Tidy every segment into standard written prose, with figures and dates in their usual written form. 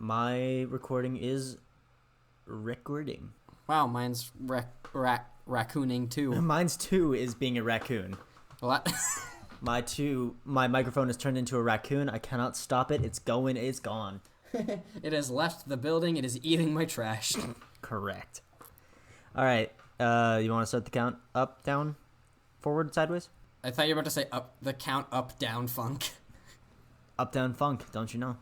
My recording is recording. Wow, mine's raccooning too. Mine's too is being a raccoon. What? My microphone has turned into a raccoon. I cannot stop it. It's going. It's gone. It has left the building. It is eating my trash. Correct. All right. You want to start the count? Up, down, forward, sideways? I thought you were about to say the count up, down, funk. Up, down, funk. Don't you know?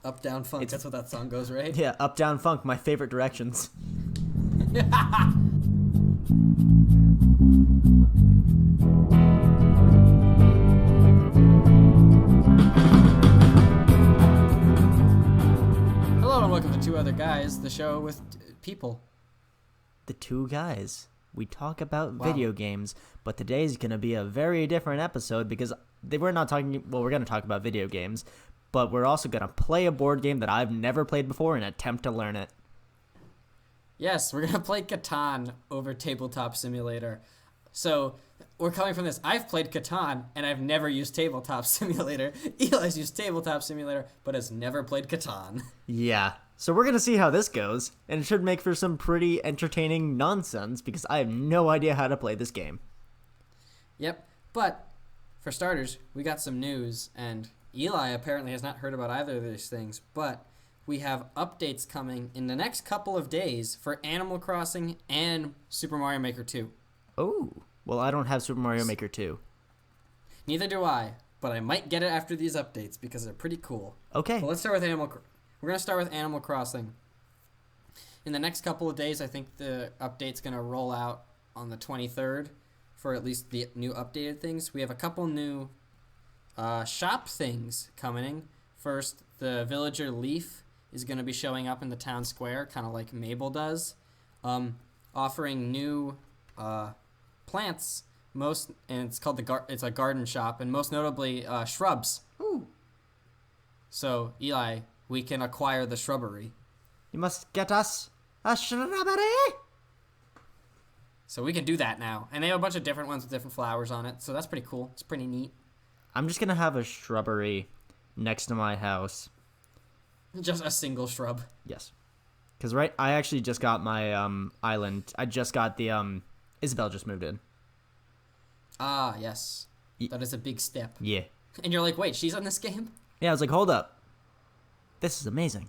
Up, down, funk. That's what that song goes, right? Yeah, up, down, funk. My favorite directions. Hello and welcome to Two Other Guys, the show with people. The two guys. We talk about video games, but today's going to be a very different episode because we're not talking. Well, we're going to talk about video games, but we're also going to play a board game that I've never played before and attempt to learn it. Yes, we're going to play Catan over Tabletop Simulator. So, we're coming from this. I've played Catan, and I've never used Tabletop Simulator. Eli's used Tabletop Simulator, but has never played Catan. Yeah. So we're going to see how this goes, and it should make for some pretty entertaining nonsense because I have no idea how to play this game. Yep, but for starters, we got some news, and Eli apparently has not heard about either of these things, but we have updates coming in the next couple of days for Animal Crossing and Super Mario Maker 2. Oh, well, I don't have Super Mario Maker 2. Neither do I, but I might get it after these updates because they're pretty cool. Okay. But let's start with We're going to start with Animal Crossing. In the next couple of days, I think the update's going to roll out on the 23rd for at least the new updated things. We have a couple new shop things coming in. First, the villager Leaf is going to be showing up in the town square, kind of like Mabel does, offering new plants. And it's called it's a garden shop, and most notably shrubs. Ooh. So, Eli, we can acquire the shrubbery. You must get us a shrubbery. So we can do that now. And they have a bunch of different ones with different flowers on it. So that's pretty cool. It's pretty neat. I'm just going to have a shrubbery next to my house. Just a single shrub. Yes. Because, I actually just got my island. I just got the, Isabel just moved in. Ah, yes. That is a big step. Yeah. And you're like, wait, she's on this game? Yeah, I was like, hold up. This is amazing.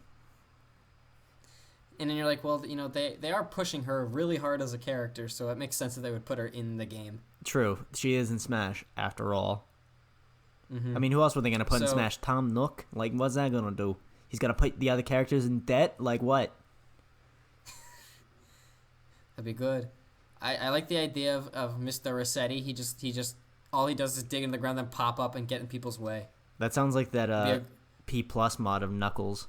And then you're like, well, they are pushing her really hard as a character, so it makes sense that they would put her in the game. True. She is in Smash, after all. Mm-hmm. I mean, who else were they going to put in Smash? Tom Nook? Like, what's that going to do? He's going to put the other characters in debt? Like, what? That'd be good. I like the idea of Mr. Rossetti. He just all he does is dig in the ground, then pop up and get in people's way. That sounds like that P+ mod of Knuckles.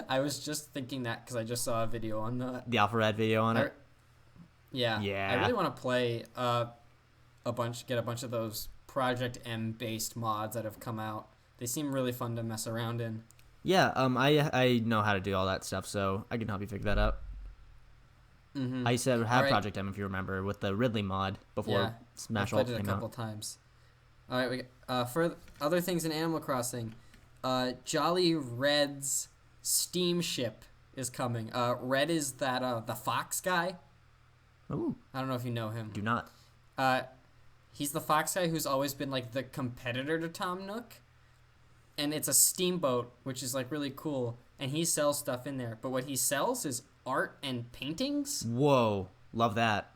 I was just thinking that because I just saw a video on the Alpharad video on it. Yeah. Yeah. I really want to play get a bunch of those Project M based mods that have come out. They seem really fun to mess around in. Yeah. I know how to do all that stuff, so I can help you figure that out. Mm-hmm. I used to have Project M, if you remember, with the Ridley mod before Smash Ult came out. I played it a couple times. All right, we for other things in Animal Crossing, Jolly Red's steamship is coming. Red is that the fox guy. Ooh. I don't know if you know him. Do not. He's the fox guy who's always been like the competitor to Tom Nook, and it's a steamboat, which is like really cool. And he sells stuff in there, but what he sells is art and paintings. Whoa, love that.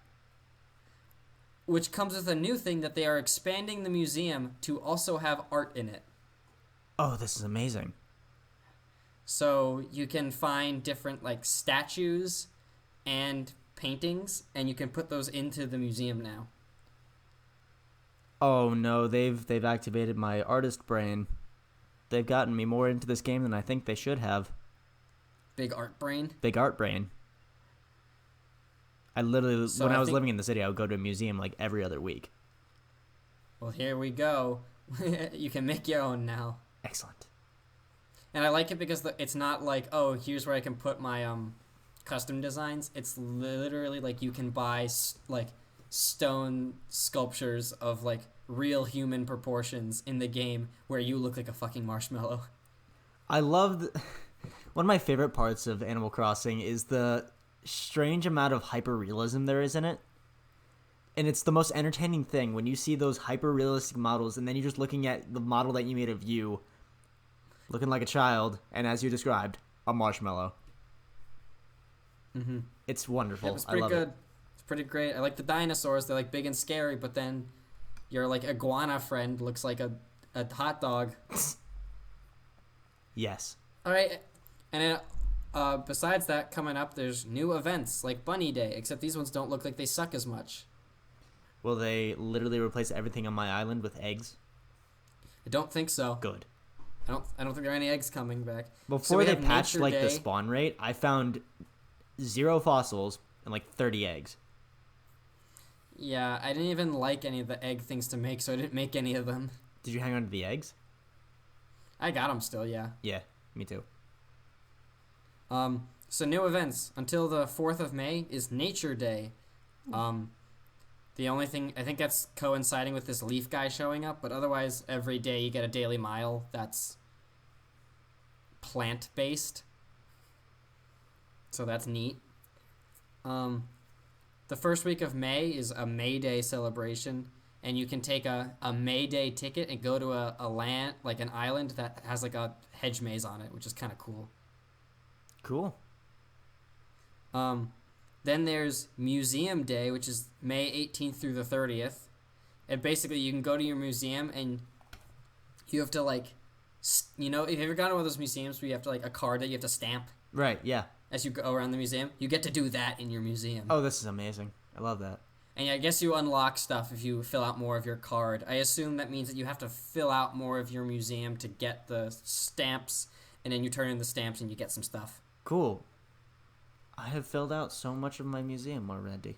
Which comes with a new thing that they are expanding the museum to also have art in it. Oh, this is amazing. So you can find different like statues and paintings, and you can put those into the museum now. Oh no, they've activated my artist brain. They've gotten me more into this game than I think they should have. Big art brain? Big art brain. I literally, when I was living in the city, I would go to a museum like every other week. Well, here we go. You can make your own now. Excellent. And I like it because it's not like, oh, here's where I can put my custom designs. It's literally like you can buy like stone sculptures of like real human proportions in the game where you look like a fucking marshmallow. I love one of my favorite parts of Animal Crossing is the strange amount of hyper-realism there is in it. And it's the most entertaining thing when you see those hyper-realistic models and then you're just looking at the model that you made of you looking like a child and, as you described, a marshmallow. Mm-hmm. It's wonderful. Yeah, it's pretty I love good. it. It's pretty great. I like the dinosaurs. They're like big and scary, but then your like iguana friend looks like a hot dog. Yes. All right, and then besides that, coming up, there's new events like Bunny Day, except these ones don't look like they suck as much. Will they literally replace everything on my island with eggs? I don't think so. Good. I don't think there are any eggs coming back. Before they patched Nature like the Day. spawn rate, I found 0 fossils and like 30 eggs. Yeah, I didn't even like any of the egg things to make, so I didn't make any of them. Did you hang on to the eggs? I got them still, yeah. Yeah, me too. So new events until the 4th of May is Nature Day. The only thing I think that's coinciding with this leaf guy showing up, but otherwise every day you get a daily mile that's plant based. So that's neat. The first week of May is a May Day celebration, and you can take a May Day ticket and go to a land, like an island that has like a hedge maze on it, which is kind of cool. Cool. Then there's Museum Day, which is May 18th through the 30th. And basically you can go to your museum and you have to like, if you ever gone to one of those museums where you have to like a card that you have to stamp Right, yeah. as you go around the museum, you get to do that in your museum. Oh, this is amazing. I love that. And I guess you unlock stuff if you fill out more of your card. I assume that means that you have to fill out more of your museum to get the stamps, and then you turn in the stamps and you get some stuff. Cool. I have filled out so much of my museum already.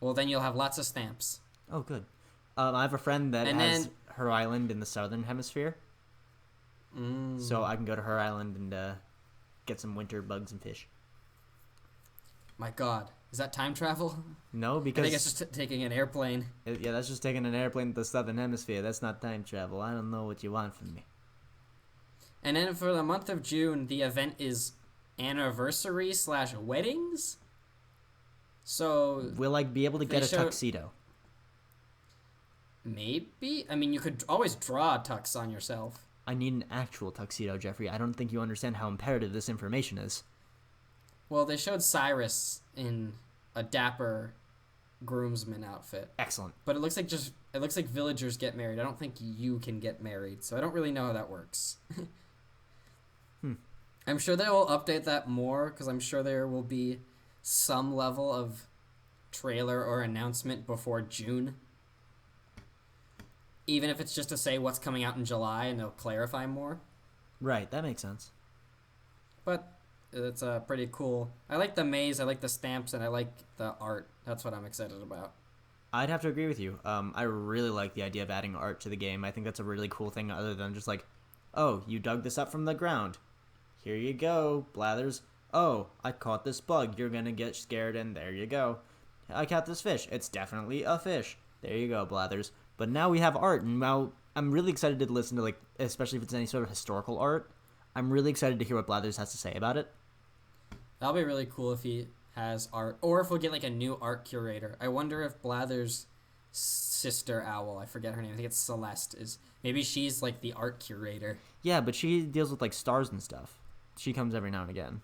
Well, then you'll have lots of stamps. Oh, good. I have a friend that has her island in the southern hemisphere. So I can go to her island and get some winter bugs and fish. My God. Is that time travel? No, I because... think it's just taking an airplane. Yeah, that's just taking an airplane to the southern hemisphere. That's not time travel. I don't know what you want from me. And then for the month of June, the event is anniversary/weddings. So Will I be able to get a tuxedo? Maybe. I mean, you could always draw a tux on yourself. I need an actual tuxedo, Jeffrey. I don't think you understand how imperative this information is. Well, they showed Cyrus in a dapper groomsman outfit. Excellent. But it looks like villagers get married. I don't think you can get married, so I don't really know how that works. I'm sure they will update that more, because I'm sure there will be some level of trailer or announcement before June. Even if it's just to say what's coming out in July, and they'll clarify more. Right, that makes sense. But it's pretty cool. I like the maze, I like the stamps, and I like the art. That's what I'm excited about. I'd have to agree with you. I really like the idea of adding art to the game. I think that's a really cool thing, other than just like, oh, you dug this up from the ground. Here you go, Blathers. Oh, I caught this bug. You're gonna get scared, and there you go. I caught this fish. It's definitely a fish. There you go, Blathers. But now we have art, and now I'm really excited to listen to, like, especially if it's any sort of historical art. I'm really excited to hear what Blathers has to say about it. That'll be really cool if he has art, or if we'll get like a new art curator. I wonder if Blathers' sister owl, I forget her name, I think it's Celeste, maybe she's like the art curator. Yeah, but she deals with like stars and stuff. She comes every now and again.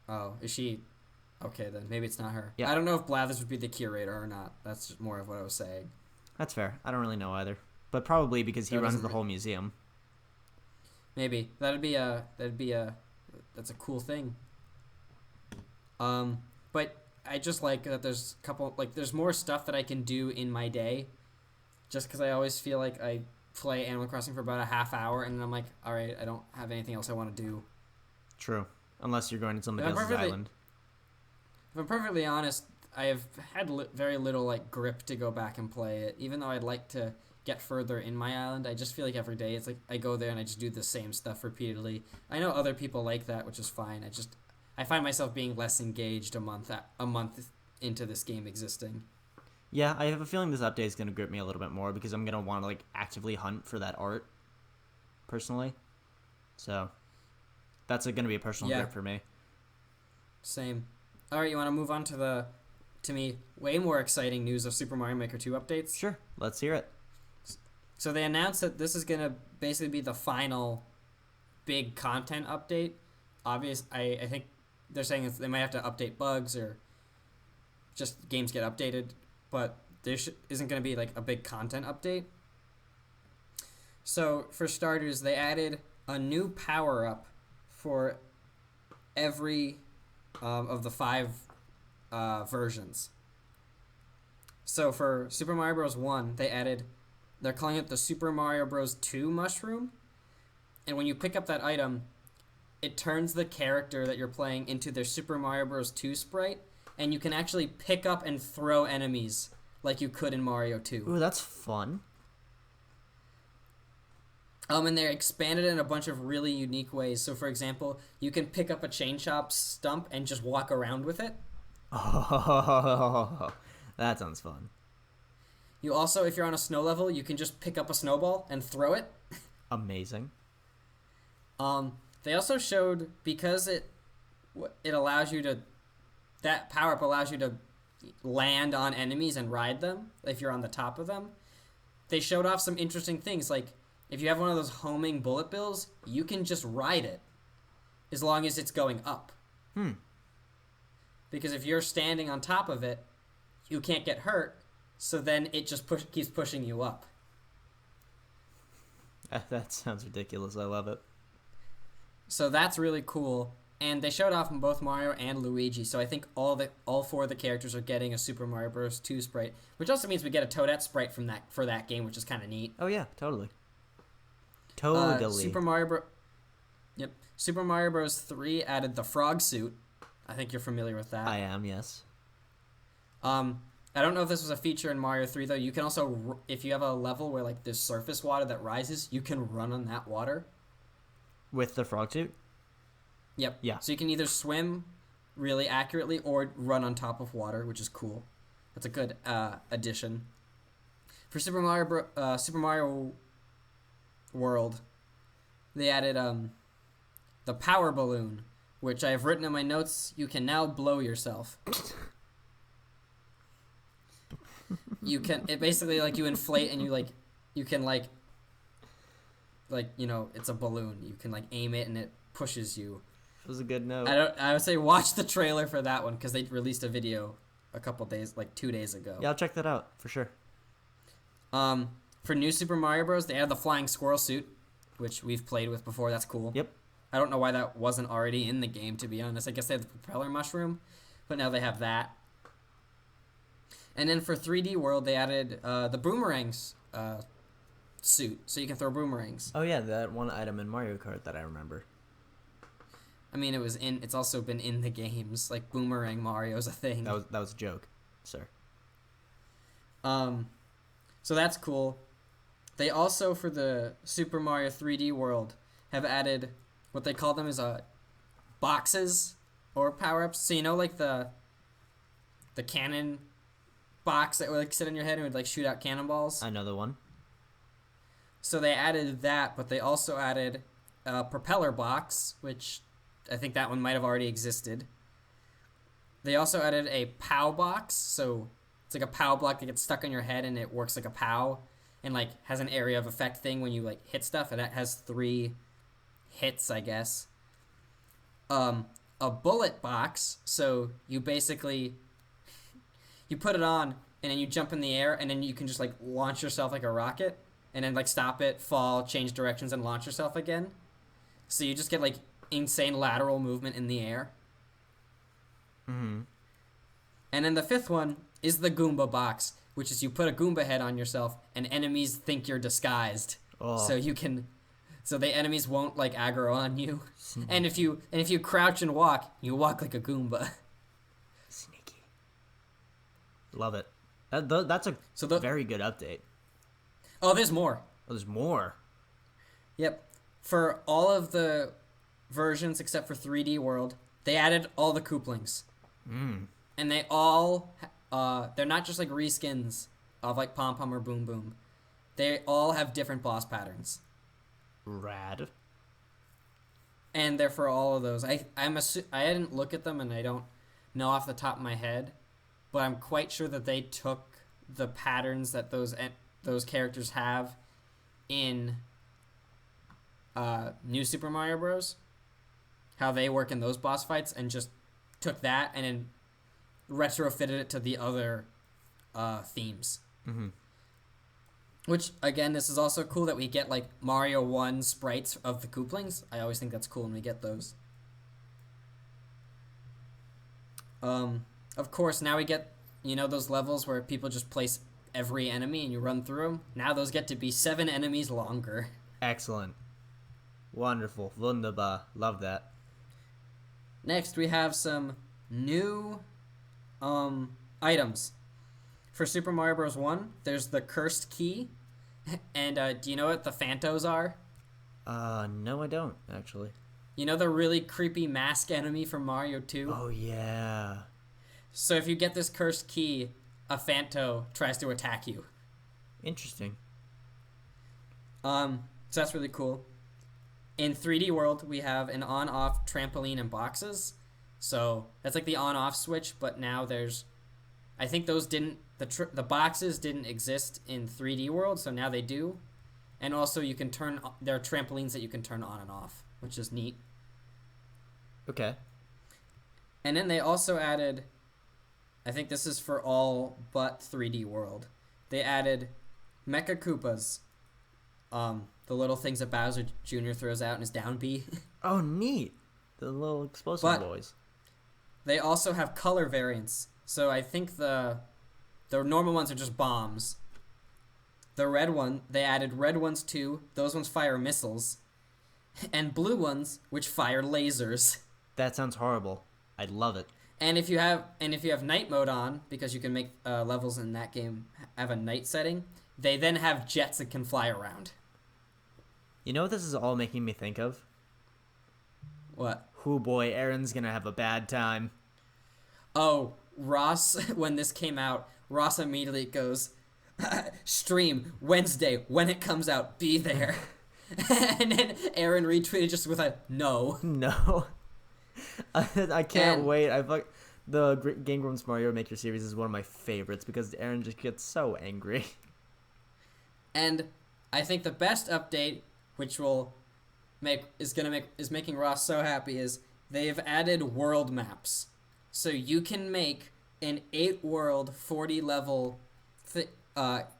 Oh, is she? Okay, then maybe it's not her. Yeah. I don't know if Blathers would be the curator or not. That's just more of what I was saying. That's fair. I don't really know either, but probably because he runs the whole museum. Maybe that's a cool thing. But I just like that there's there's more stuff that I can do in my day, just because I always feel like I play Animal Crossing for about a half hour and then I'm like, all right, I don't have anything else I want to do. True, unless you're going to somebody else's island. If I'm perfectly honest, I have had very little like grip to go back and play it. Even though I'd like to get further in my island, I just feel like every day it's like I go there and I just do the same stuff repeatedly. I know other people like that, which is fine. I find myself being less engaged a month into this game existing. Yeah, I have a feeling this update is going to grip me a little bit more because I'm going to want to like actively hunt for that art. personally. So that's going to be a personal grip for me. Same. All right, you want to move on to the, to me, way more exciting news of Super Mario Maker 2 updates? Sure, let's hear it. So they announced that this is going to basically be the final big content update. I think they're saying they might have to update bugs or just games get updated, but there isn't going to be like a big content update. So for starters, they added a new power-up for every of the 5 versions. So for Super Mario Bros. 1, they're calling it the Super Mario Bros. 2 mushroom. And when you pick up that item, it turns the character that you're playing into their Super Mario Bros. 2 sprite, and you can actually pick up and throw enemies like you could in Mario 2. Ooh, that's fun. And they expanded it in a bunch of really unique ways. So, for example, you can pick up a chain chomp stump and just walk around with it. Oh, that sounds fun. You also, if you're on a snow level, you can just pick up a snowball and throw it. Amazing. They also showed, because it allows you to, that power-up allows you to land on enemies and ride them if you're on the top of them. They showed off some interesting things, like if you have one of those homing bullet bills, you can just ride it as long as it's going up. Because if you're standing on top of it, you can't get hurt, so then it just keeps pushing you up. That sounds ridiculous. I love it. So that's really cool. And they showed off in both Mario and Luigi, so I think all 4 of the characters are getting a Super Mario Bros. 2 sprite, which also means we get a Toadette sprite for that game, which is kind of neat. Oh yeah, totally. Totally. Super Mario Bros. 3 added the frog suit. I think you're familiar with that. I am, yes. I don't know if this was a feature in Mario 3 though. You can also, if you have a level where like there's surface water that rises, you can run on that water. With the frog suit? Yep. Yeah. So you can either swim really accurately or run on top of water, which is cool. That's a good addition. For Super Mario World, they added the power balloon, which I have written in my notes. You can now blow yourself. It basically like you inflate and you can it's a balloon. You can like aim it and it pushes you. It was a good note. I would say watch the trailer for that one because they released a video a couple days, like 2 days ago. Yeah, I'll check that out for sure. For New Super Mario Bros., they added the flying squirrel suit, which we've played with before. That's cool. Yep. I don't know why that wasn't already in the game, to be honest. I guess they had the propeller mushroom, but now they have that. And then for 3D World, they added the boomerangs suit, so you can throw boomerangs. Oh yeah, that one item in Mario Kart that I remember. I mean, it's also been in the games. Like Boomerang Mario's a thing. That was a joke, sir. So that's cool. They also, for the Super Mario 3D World, have added what they call them is boxes or power-ups. So you know, like the cannon box that would like sit on your head and would like shoot out cannonballs. I know the one. So they added that, but they also added a propeller box, which I think that one might have already existed. They also added a POW box, so it's like a POW block that gets stuck on your head and it works like a POW and like has an area of effect thing when you like hit stuff, and it has 3 hits, I guess. A bullet box, so you basically you put it on and then you jump in the air and then you can just like launch yourself like a rocket and then like stop it, fall, change directions, and launch yourself again. So you just get like insane lateral movement in the air. Mm-hmm. And then the 5th one is the Goomba box, which is you put a Goomba head on yourself and enemies think you're disguised. Oh. So the enemies won't like aggro on you. And if you crouch and walk, you walk like a Goomba. Sneaky. Love it. That's a very good update. Oh, there's more. Oh, there's more. Yep. For all of the versions except for 3D World, they added all the Kooplings. And they all, they're not just like reskins of like Pom Pom or Boom Boom. They all have different boss patterns. Rad. And they're for all of those. I didn't look at them, and I don't know off the top of my head, but I'm quite sure that they took the patterns that those characters have in New Super Mario Bros. How they work in those boss fights, and just took that and then retrofitted it to the other themes. Mm-hmm. Which, again, this is also cool that we get, like, Mario 1 sprites of the Kooplings. I always think that's cool when we get those. Of course, now we get, those levels where people just place every enemy and you run through them. Now those get to be 7 enemies longer. Excellent. Wonderful. Wunderbar. Love that. Next, we have some new items. For Super Mario Bros. 1, there's the Cursed Key. And do you know what the Phantos are? No, I don't, actually. You know the really creepy mask enemy from Mario 2? Oh, yeah. So if you get this Cursed Key, a Phanto tries to attack you. Interesting. So that's really cool. In 3D World, we have an on-off trampoline and boxes. So that's like the on-off switch, but now there's... I think those didn't... The boxes didn't exist in 3D World, so now they do. And also you can turn... There are trampolines that you can turn on and off, which is neat. Okay. And then they also added... I think this is for all but 3D World. They added Mecha Koopas. The little things that Bowser Jr. throws out in his down B. Oh, neat. The little explosive boys. They also have color variants. So I think the normal ones are just bombs. The red one, they added red ones too. Those ones fire missiles. And blue ones, which fire lasers. That sounds horrible. I love it. And if you have night mode on, because you can make levels in that game have a night setting, they then have jets that can fly around. You know what this is all making me think of? What? Oh boy, Aaron's gonna have a bad time. Oh, Ross, when this came out, Ross immediately goes, stream Wednesday, when it comes out, be there. And then Aaron retweeted just with a no. No. I can't wait. The Game Grumps Mario Maker series is one of my favorites because Aaron just gets so angry. And I think the best update, which is making Ross so happy, is they've added world maps. So you can make an 8-world, 40-level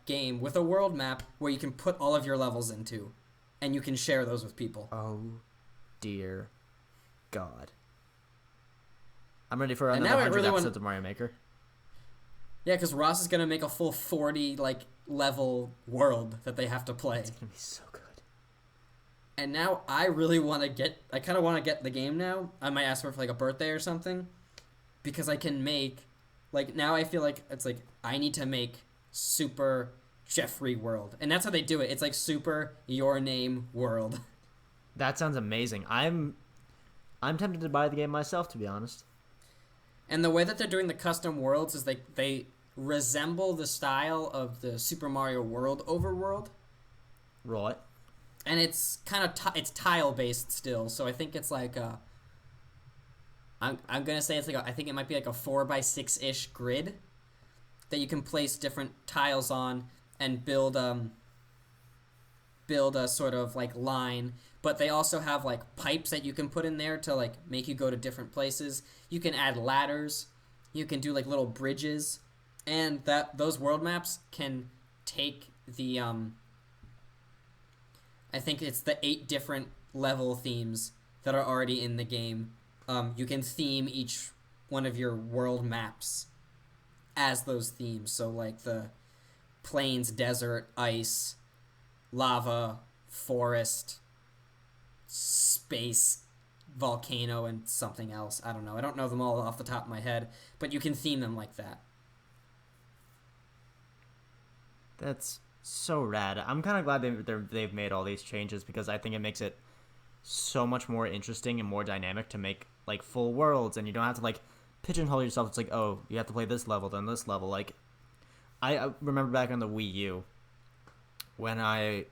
game with a world map where you can put all of your levels into, and you can share those with people. Oh, dear God. I'm ready for another 100 episodes of Mario Maker. Yeah, because Ross is going to make a full 40, level world that they have to play. It's going to be so good. And now I really want to I kind of want to get the game now. I might ask for a birthday or something. Because I can make, now I feel like it's I need to make Super Jeffrey World. And that's how they do it. It's Super Your Name World. That sounds amazing. I'm tempted to buy the game myself, to be honest. And the way that they're doing the custom worlds is they resemble the style of the Super Mario World overworld. Right. And it's kind of it's tile based still, so I think it's I'm gonna say it's I think it might be a 4x6-ish grid that you can place different tiles on and build a sort of line. But they also have pipes that you can put in there to make you go to different places. You can add ladders. You can do little bridges, and those world maps can take the I think it's the 8 different level themes that are already in the game. You can theme each one of your world maps as those themes. So the plains, desert, ice, lava, forest, space, volcano, and something else. I don't know. I don't know them all off the top of my head, but you can theme them like that. That's so rad. I'm kind of glad they've made all these changes because I think it makes it so much more interesting and more dynamic to make full worlds, and you don't have to pigeonhole yourself. It's oh, you have to play this level then this level. I remember back on the Wii U when I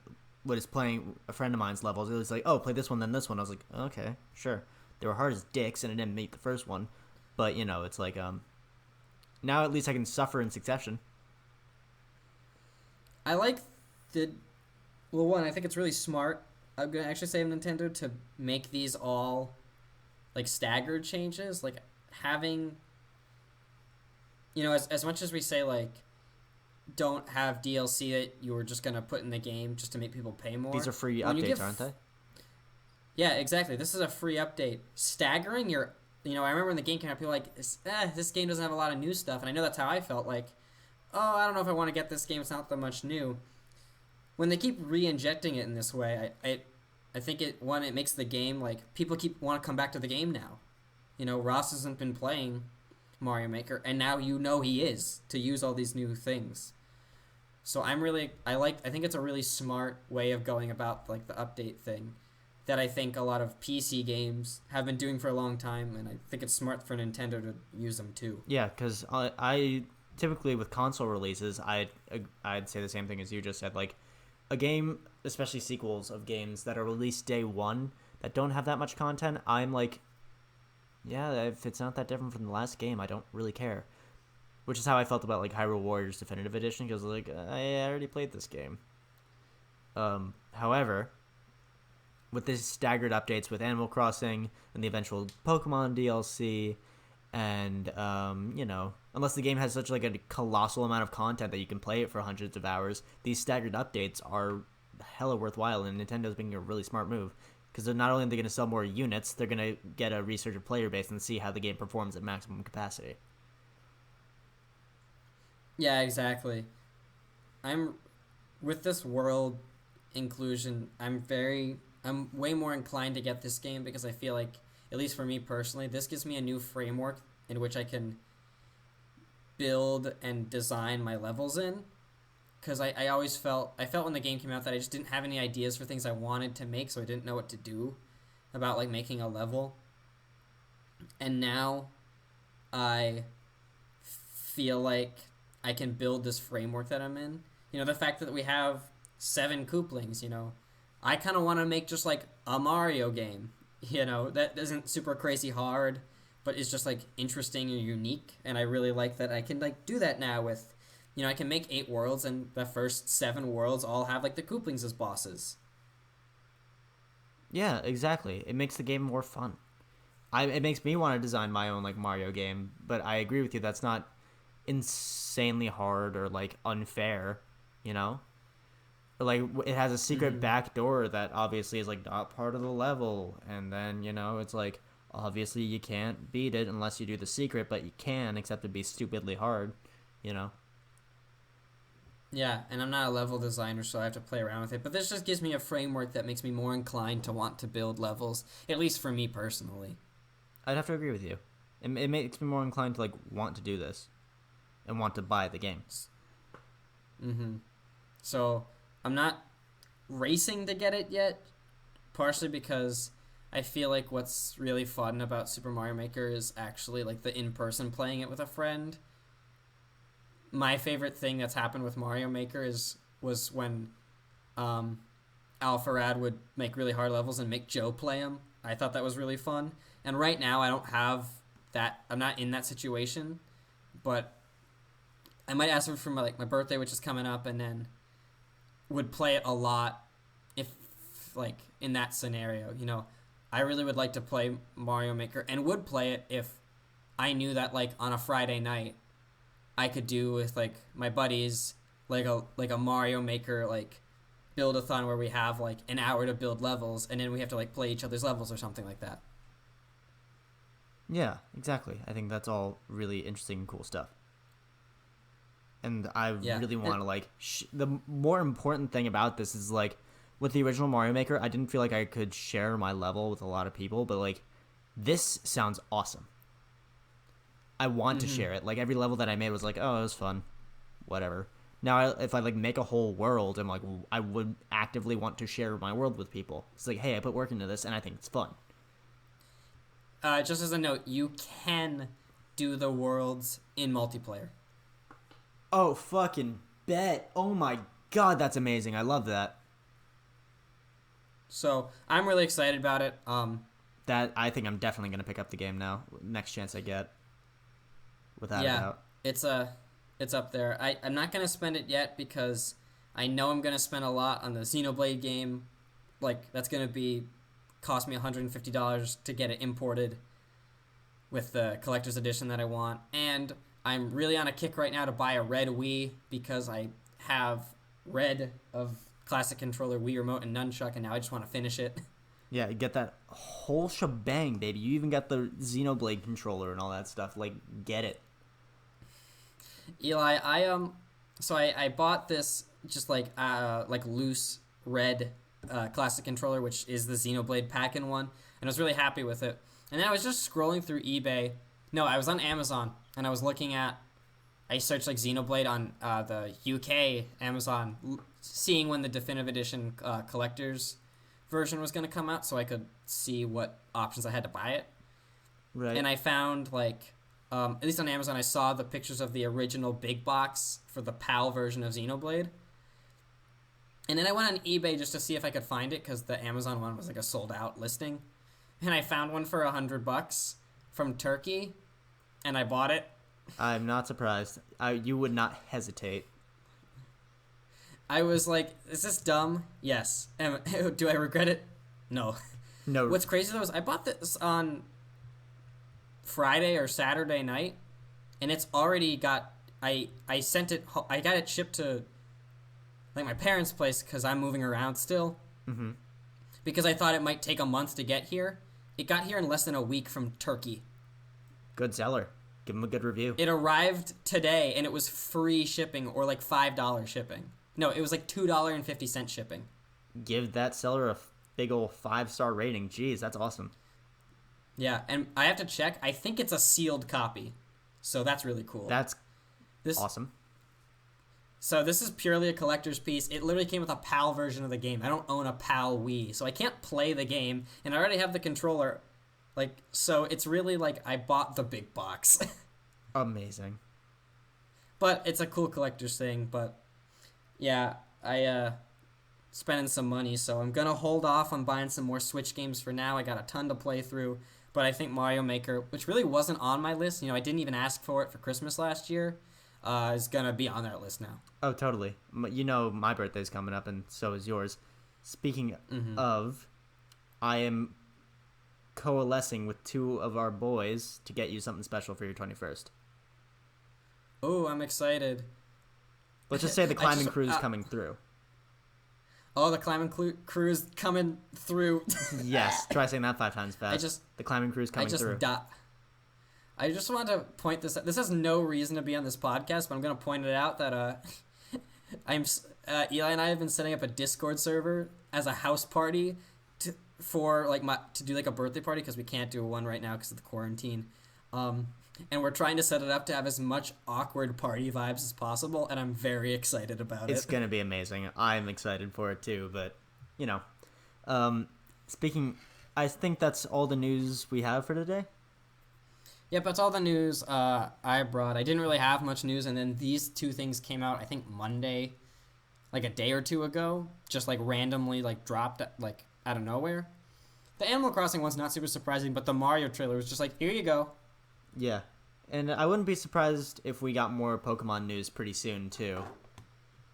was playing a friend of mine's levels. It was like, oh, play this one, then this one. I was like, okay, sure. They were hard as dicks, and it didn't meet the first one. But, it's like, now at least I can suffer in succession. I like the... Well, one, I think it's really smart. I'm going to actually say of Nintendo to make these all, like, staggered changes. Like, having... as much as we say, like, don't have DLC that you were just going to put in the game just to make people pay more. These are free updates, aren't they? Yeah, exactly. This is a free update. Staggering your... I remember when the game came out, people were like, this game doesn't have a lot of new stuff. And I know that's how I felt. Like, oh, I don't know if I want to get this game. It's not that much new. When they keep re-injecting it in this way, I think it makes the game, like, people want to come back to the game now. Ross hasn't been playing Mario Maker, and now he is, to use all these new things. So I think it's a really smart way of going about, like, the update thing that I think a lot of PC games have been doing for a long time, and I think it's smart for Nintendo to use them too. Yeah, because I typically with console releases, I'd say the same thing as you just said. Like, a game, especially sequels of games that are released day one that don't have that much content, I'm like, yeah, if it's not that different from the last game, I don't really care. Which is how I felt about, like, Hyrule Warriors Definitive Edition, because, like, I already played this game. However, with these staggered updates with Animal Crossing and the eventual Pokemon DLC, and unless the game has such like a colossal amount of content that you can play it for hundreds of hours, these staggered updates are hella worthwhile, and Nintendo's making a really smart move, because they're not only going to sell more units, they're going to get a resurgent player base and see how the game performs at maximum capacity. Yeah, exactly. With this world inclusion, I'm way more inclined to get this game, because I feel like, at least for me personally, this gives me a new framework in which I can build and design my levels in. Because I felt when the game came out that I just didn't have any ideas for things I wanted to make, so I didn't know what to do about, like, making a level. And now I feel like I can build this framework that I'm in. The fact that we have 7 Kooplings, I kind of want to make just, like, a Mario game, that isn't super crazy hard, but is just, like, interesting or unique, and I really like that I can, like, do that now with, I can make 8 worlds, and the first 7 worlds all have, like, the Kooplings as bosses. Yeah, exactly. It makes the game more fun. It makes me want to design my own, like, Mario game, but I agree with you, that's not insanely hard or, like, unfair, Like, it has a secret back door that obviously is, like, not part of the level. And then, it's like, obviously you can't beat it unless you do the secret, but you can, except it'd be stupidly hard, Yeah, and I'm not a level designer, so I have to play around with it. But this just gives me a framework that makes me more inclined to want to build levels, at least for me personally. I'd have to agree with you. It makes me more inclined to, like, want to do this and want to buy the game. So I'm not racing to get it yet, partially because I feel like what's really fun about Super Mario Maker is actually, like, the in-person playing it with a friend. My favorite thing that's happened with Mario Maker was when Alpharad would make really hard levels and make Joe play them. I thought that was really fun. And right now I don't have that. I'm not in that situation, but I might ask him for my birthday, which is coming up, and then would play it a lot if, like, in that scenario. I really would like to play Mario Maker, and would play it if I knew that, like, on a Friday night I could do with, like, my buddies, like a Mario Maker, like, build-a-thon where we have, like, an hour to build levels, and then we have to, like, play each other's levels or something like that. Yeah, exactly. I think that's all really interesting and cool stuff. And I really want to, like... the more important thing about this is, like, with the original Mario Maker, I didn't feel like I could share my level with a lot of people, but, like, this sounds awesome. I want to share it. Like, every level that I made was like, oh, it was fun. Whatever. Now, if I, like, make a whole world, I'm like, I would actively want to share my world with people. It's like, hey, I put work into this, and I think it's fun. Just as a note, you can do the worlds in multiplayer. Oh, fucking bet. Oh my god, that's amazing. I love that. So I'm really excited about it. That I think I'm definitely gonna pick up the game now. Next chance I get, without a Yeah, doubt. it's up there. I'm not gonna spend it yet because I know I'm gonna spend a lot on the Xenoblade game. Like that's gonna be cost me $150 to get it imported with the collector's edition that I want. And I'm really on a kick right now to buy a red Wii because I have red of classic controller, Wii remote, and nunchuck, and now I just want to finish it. Yeah, you get that whole shebang, baby. You even got the Xenoblade controller and all that stuff. Like, get it. Eli, I bought this just like loose red classic controller, which is the Xenoblade pack-in one, and I was really happy with it. And then I was just scrolling through eBay. No, I was on Amazon, and I was looking at. I searched like Xenoblade on the UK Amazon, seeing when the definitive edition collector's version was going to come out, so I could see what options I had to buy it. Right. And I found like, at least on Amazon, I saw the pictures of the original big box for the PAL version of Xenoblade. And then I went on eBay just to see if I could find it because the Amazon one was like a sold out listing. And I found one for $100 from Turkey, and I bought it. I'm not surprised. You would not hesitate. I was like, is this dumb? Yes. Do I regret it? No. No. What's crazy though is I bought this on Friday or Saturday night, and it's already got. I sent it. I got it shipped to like my parents' place because I'm moving around still. Mm-hmm. Because I thought it might take a month to get here. It got here in less than a week from Turkey. Good seller. Give him a good review. It arrived today, and it was free shipping or like $5 shipping. No, it was like $2.50 shipping. Give that seller a big ol' 5-star rating. Jeez, that's awesome. Yeah, and I have to check. I think it's a sealed copy, so that's really cool. That's awesome. So this is purely a collector's piece. It literally came with a PAL version of the game. I don't own a PAL Wii, so I can't play the game, and I already have the controller. Like, so it's really like I bought the big box. Amazing. But it's a cool collector's thing, but yeah, I spending some money, so I'm gonna hold off on buying some more Switch games for now. I got a ton to play through, but I think Mario Maker, which really wasn't on my list, I didn't even ask for it for Christmas last year, is gonna be on that list now. Oh, totally. My birthday's coming up, and so is yours. Speaking of, I am coalescing with 2 of our boys to get you something special for your 21st. Oh, I'm excited. Let's just say the climbing crew is coming through. Oh, the climbing crew is coming through. Yes, try saying that 5 times fast. The climbing crew is coming through. I just want to point this out. This has no reason to be on this podcast, but I'm going to point it out that Eli and I have been setting up a Discord server as a house party to do like a birthday party because we can't do one right now because of the quarantine. And we're trying to set it up to have as much awkward party vibes as possible, and I'm very excited about it. It's going to be amazing. I'm excited for it too, but, I think that's all the news we have for today. Yep, that's all the news I brought. I didn't really have much news, and then these 2 things came out, I think, Monday, like a day or 2 ago, just like randomly dropped like out of nowhere. The Animal Crossing one's not super surprising, but the Mario trailer was just like, here you go. Yeah, and I wouldn't be surprised if we got more Pokemon news pretty soon too,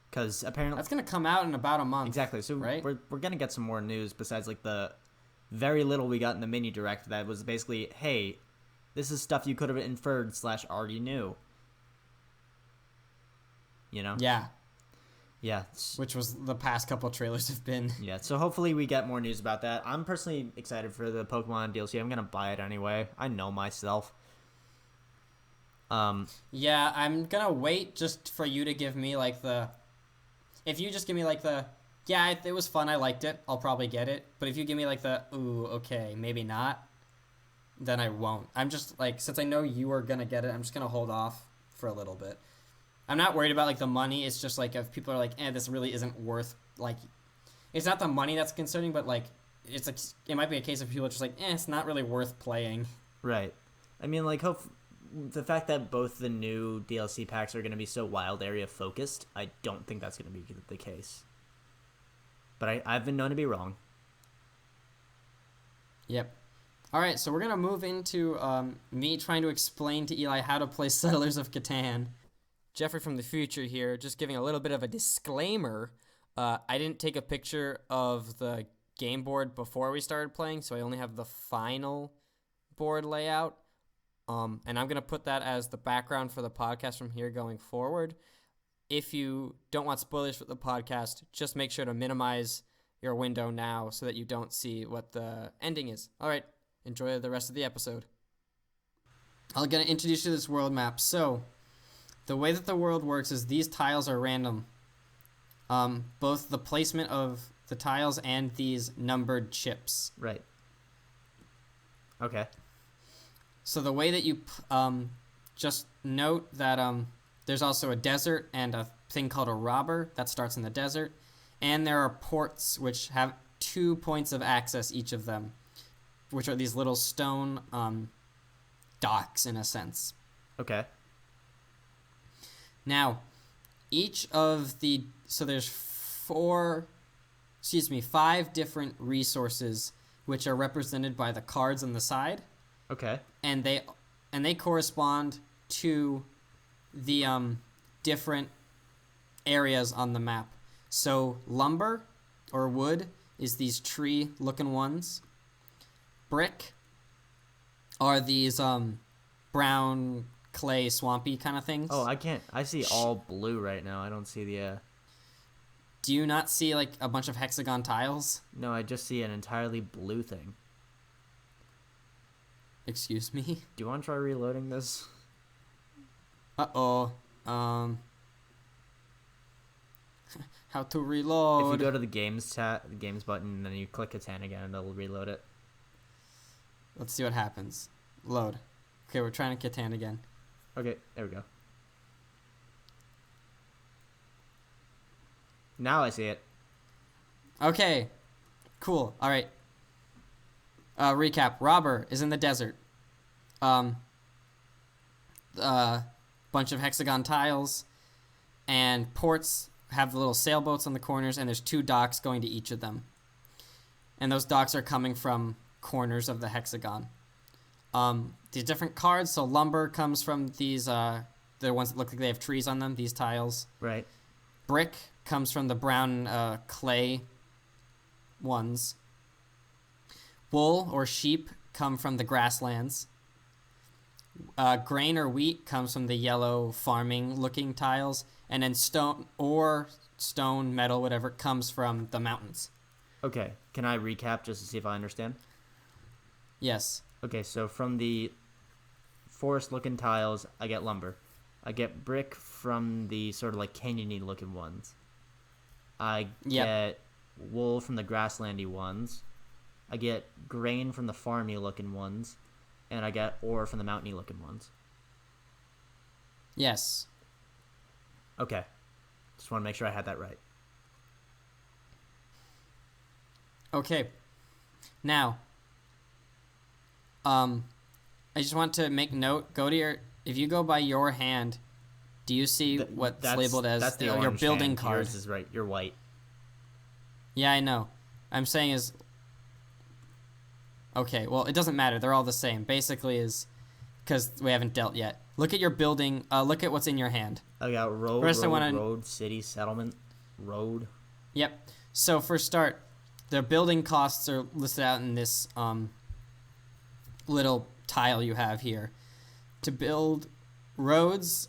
because apparently that's gonna come out in about a month. Exactly. So right? we're gonna get some more news besides like the very little we got in the mini direct that was basically, hey, this is stuff you could have inferred / already knew. Yeah. Yeah. Which was the past couple trailers have been. Yeah, so hopefully we get more news about that. I'm personally excited for the Pokemon DLC. I'm going to buy it anyway. I know myself. Yeah, I'm going to wait just for you to give me if you just give me it was fun, I liked it, I'll probably get it. But if you give me ooh, okay, maybe not, then I won't. I'm just since I know you are going to get it, I'm just going to hold off for a little bit. I'm not worried about the money. It's just if people are this really isn't worth it's not the money that's concerning, but it's it might be a case of people are just it's not really worth playing. Right. I mean the fact that both the new DLC packs are going to be so wild area focused, I don't think that's going to be the case. But I've been known to be wrong. Yep. All right, so we're going to move into me trying to explain to Eli how to play Settlers of Catan. Jeffrey from the future here, just giving a little bit of a disclaimer. I didn't take a picture of the game board before we started playing, so I only have the final board layout. And I'm going to put that as the background for the podcast from here going forward. If you don't want spoilers for the podcast, just make sure to minimize your window now so that you don't see what the ending is. All right, enjoy the rest of the episode. I'm going to introduce you to this world map. So, the way that the world works is these tiles are random. Both the placement of the tiles and these numbered chips. Right. Okay. So the way that you just note that there's also a desert and a thing called a robber that starts in the desert, and there are ports which have 2 points of access each of them, which are these little stone docks in a sense. Okay. Now, so there's 5 different resources which are represented by the cards on the side. Okay. And they correspond to the different areas on the map. So lumber or wood is these tree-looking ones. Brick are these brown clay swampy kind of things. Oh, I see all blue right now. I don't see the Do you not see like a bunch of hexagon tiles? No, I just see an entirely blue thing. Excuse me? Do you want to try reloading this? Uh-oh. How to reload? If you go to the games button, and then you click Catan again, it'll reload it. Let's see what happens. Load. Okay, we're trying to Catan again. Okay, there we go. Now I see it. Okay. Cool. All right. Recap. Robber is in the desert. Bunch of hexagon tiles, and ports have the little sailboats on the corners, and there's 2 docks going to each of them. And those docks are coming from corners of the hexagon. These different cards, so lumber comes from these, the ones that look like they have trees on them, these tiles. Right. Brick comes from the brown clay ones. Wool or sheep come from the grasslands. Grain or wheat comes from the yellow farming-looking tiles. And then stone, metal, whatever, comes from the mountains. Okay. Can I recap just to see if I understand? Yes. Okay, so from the forest-looking tiles, I get lumber. I get brick from the sort of like canyon-y looking ones. I get wool from the grasslandy ones. I get grain from the farmy looking ones. And I get ore from the mountainy looking ones. Yes. Okay. Just want to make sure I had that right. Okay. Now, I just want to make note. If you go by your hand, do you see what's labeled as your building hand. card? Yours is right. You're white. Yeah, I know. I'm saying is... Okay, well, it doesn't matter. They're all the same. Basically is... Because we haven't dealt yet. Look at your building. Look at what's in your hand. I got road, city, settlement, road. Yep. So for start, the building costs are listed out in this little tile you have here. To build roads,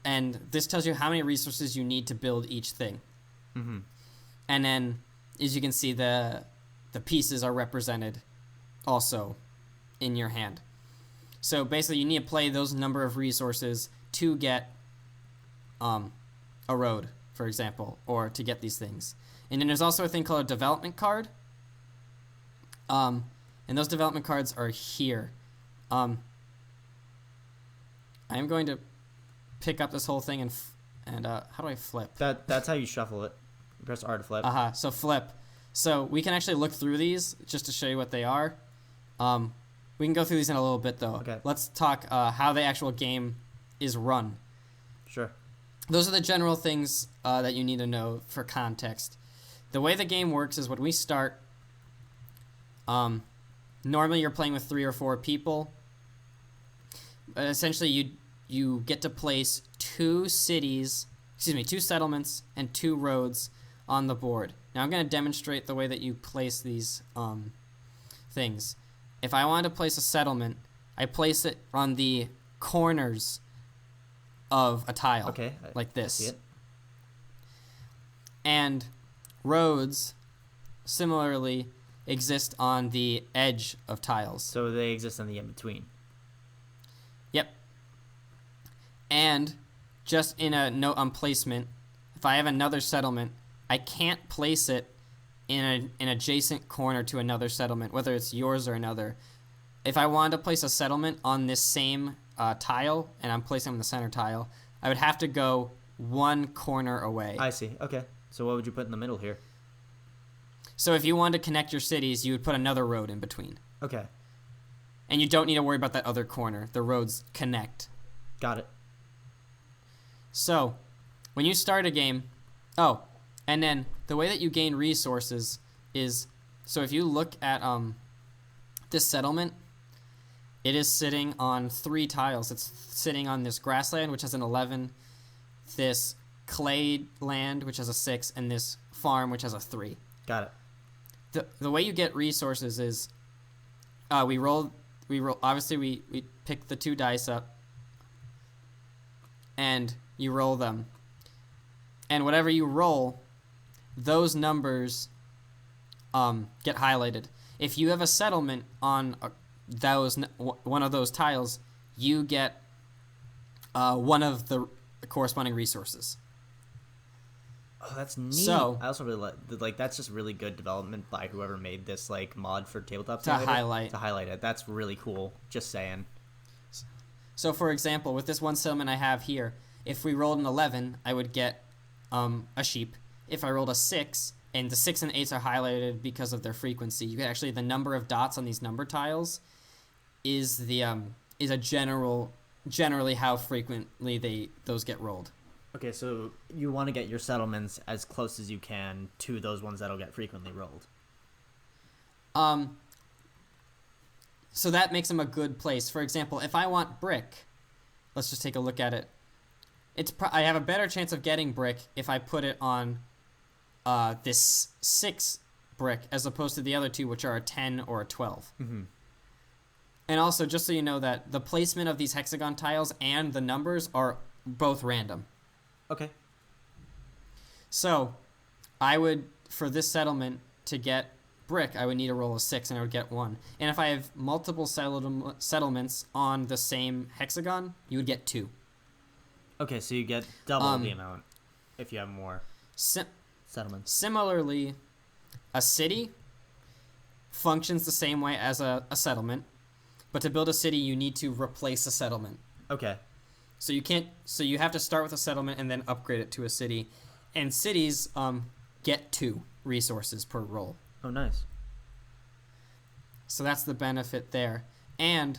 and this tells you how many resources you need to build each thing. Mm-hmm. And then, as you can see, the pieces are represented also in your hand. So basically, you need to play those number of resources to get a road, for example, or to get these things. And then there's also a thing called a development card. And those development cards are here. I'm going to pick up this whole thing and how do I flip? That's how you shuffle it. You press R to flip. So flip. So we can actually look through these just to show you what they are. We can go through these in a little bit, though. Okay. Let's talk how the actual game is run. Sure. Those are the general things that you need to know for context. The way the game works is when we start, Normally, you're playing with 3 or 4 people. But essentially, you get to place 2 settlements and 2 roads on the board. Now, I'm going to demonstrate the way that you place these things. If I want to place a settlement, I place it on the corners of a tile, like this. I see it. And roads, similarly, exist on the edge of tiles. So they exist in the in-between. Yep. And just in a note on placement, if I have another settlement, I can't place it in an adjacent corner to another settlement, whether it's yours or another. If I wanted to place a settlement on this same tile, and I'm placing it on the center tile, I would have to go 1 corner away. I see. Okay. So what would you put in the middle here? So if you wanted to connect your cities, you would put another road in between. Okay. And you don't need to worry about that other corner. The roads connect. Got it. So, when you start a game... Oh, and then the way that you gain resources is... So if you look at this settlement, it is sitting on 3 tiles. It's sitting on this grassland, which has an 11, this clay land, which has a 6, and this farm, which has a 3. Got it. The way you get resources is we roll obviously we pick the 2 dice up and you roll them, and whatever you roll, those numbers get highlighted. If you have a settlement on one of those tiles, you get one of the corresponding resources. Oh, that's neat. So, I also really like that's just really good development by whoever made this like mod for Tabletop to Simulator. highlight. To highlight it. That's really cool. Just saying. So, for example, with this one settlement I have here, if we rolled an 11, I would get a sheep. If I rolled a 6, and the 6 and 8s are highlighted because of their frequency, you can actually, the number of dots on these number tiles is generally how frequently those get rolled. Okay, so you want to get your settlements as close as you can to those ones that'll get frequently rolled. So that makes them a good place. For example, if I want brick, let's just take a look at it. I have a better chance of getting brick if I put it on this 6 brick as opposed to the other 2, which are a 10 or a 12. Mm-hmm. And also, just so you know, that the placement of these hexagon tiles and the numbers are both random. Okay. So, I would, for this settlement, to get brick, I would need to roll a 6 and I would get 1. And if I have multiple settlements on the same hexagon, you would get 2. Okay, so you get double the amount if you have more settlements. Similarly, a city functions the same way as a settlement, but to build a city, you need to replace a settlement. Okay. So you have to start with a settlement and then upgrade it to a city. And cities get 2 resources per roll. Oh, nice. So that's the benefit there. And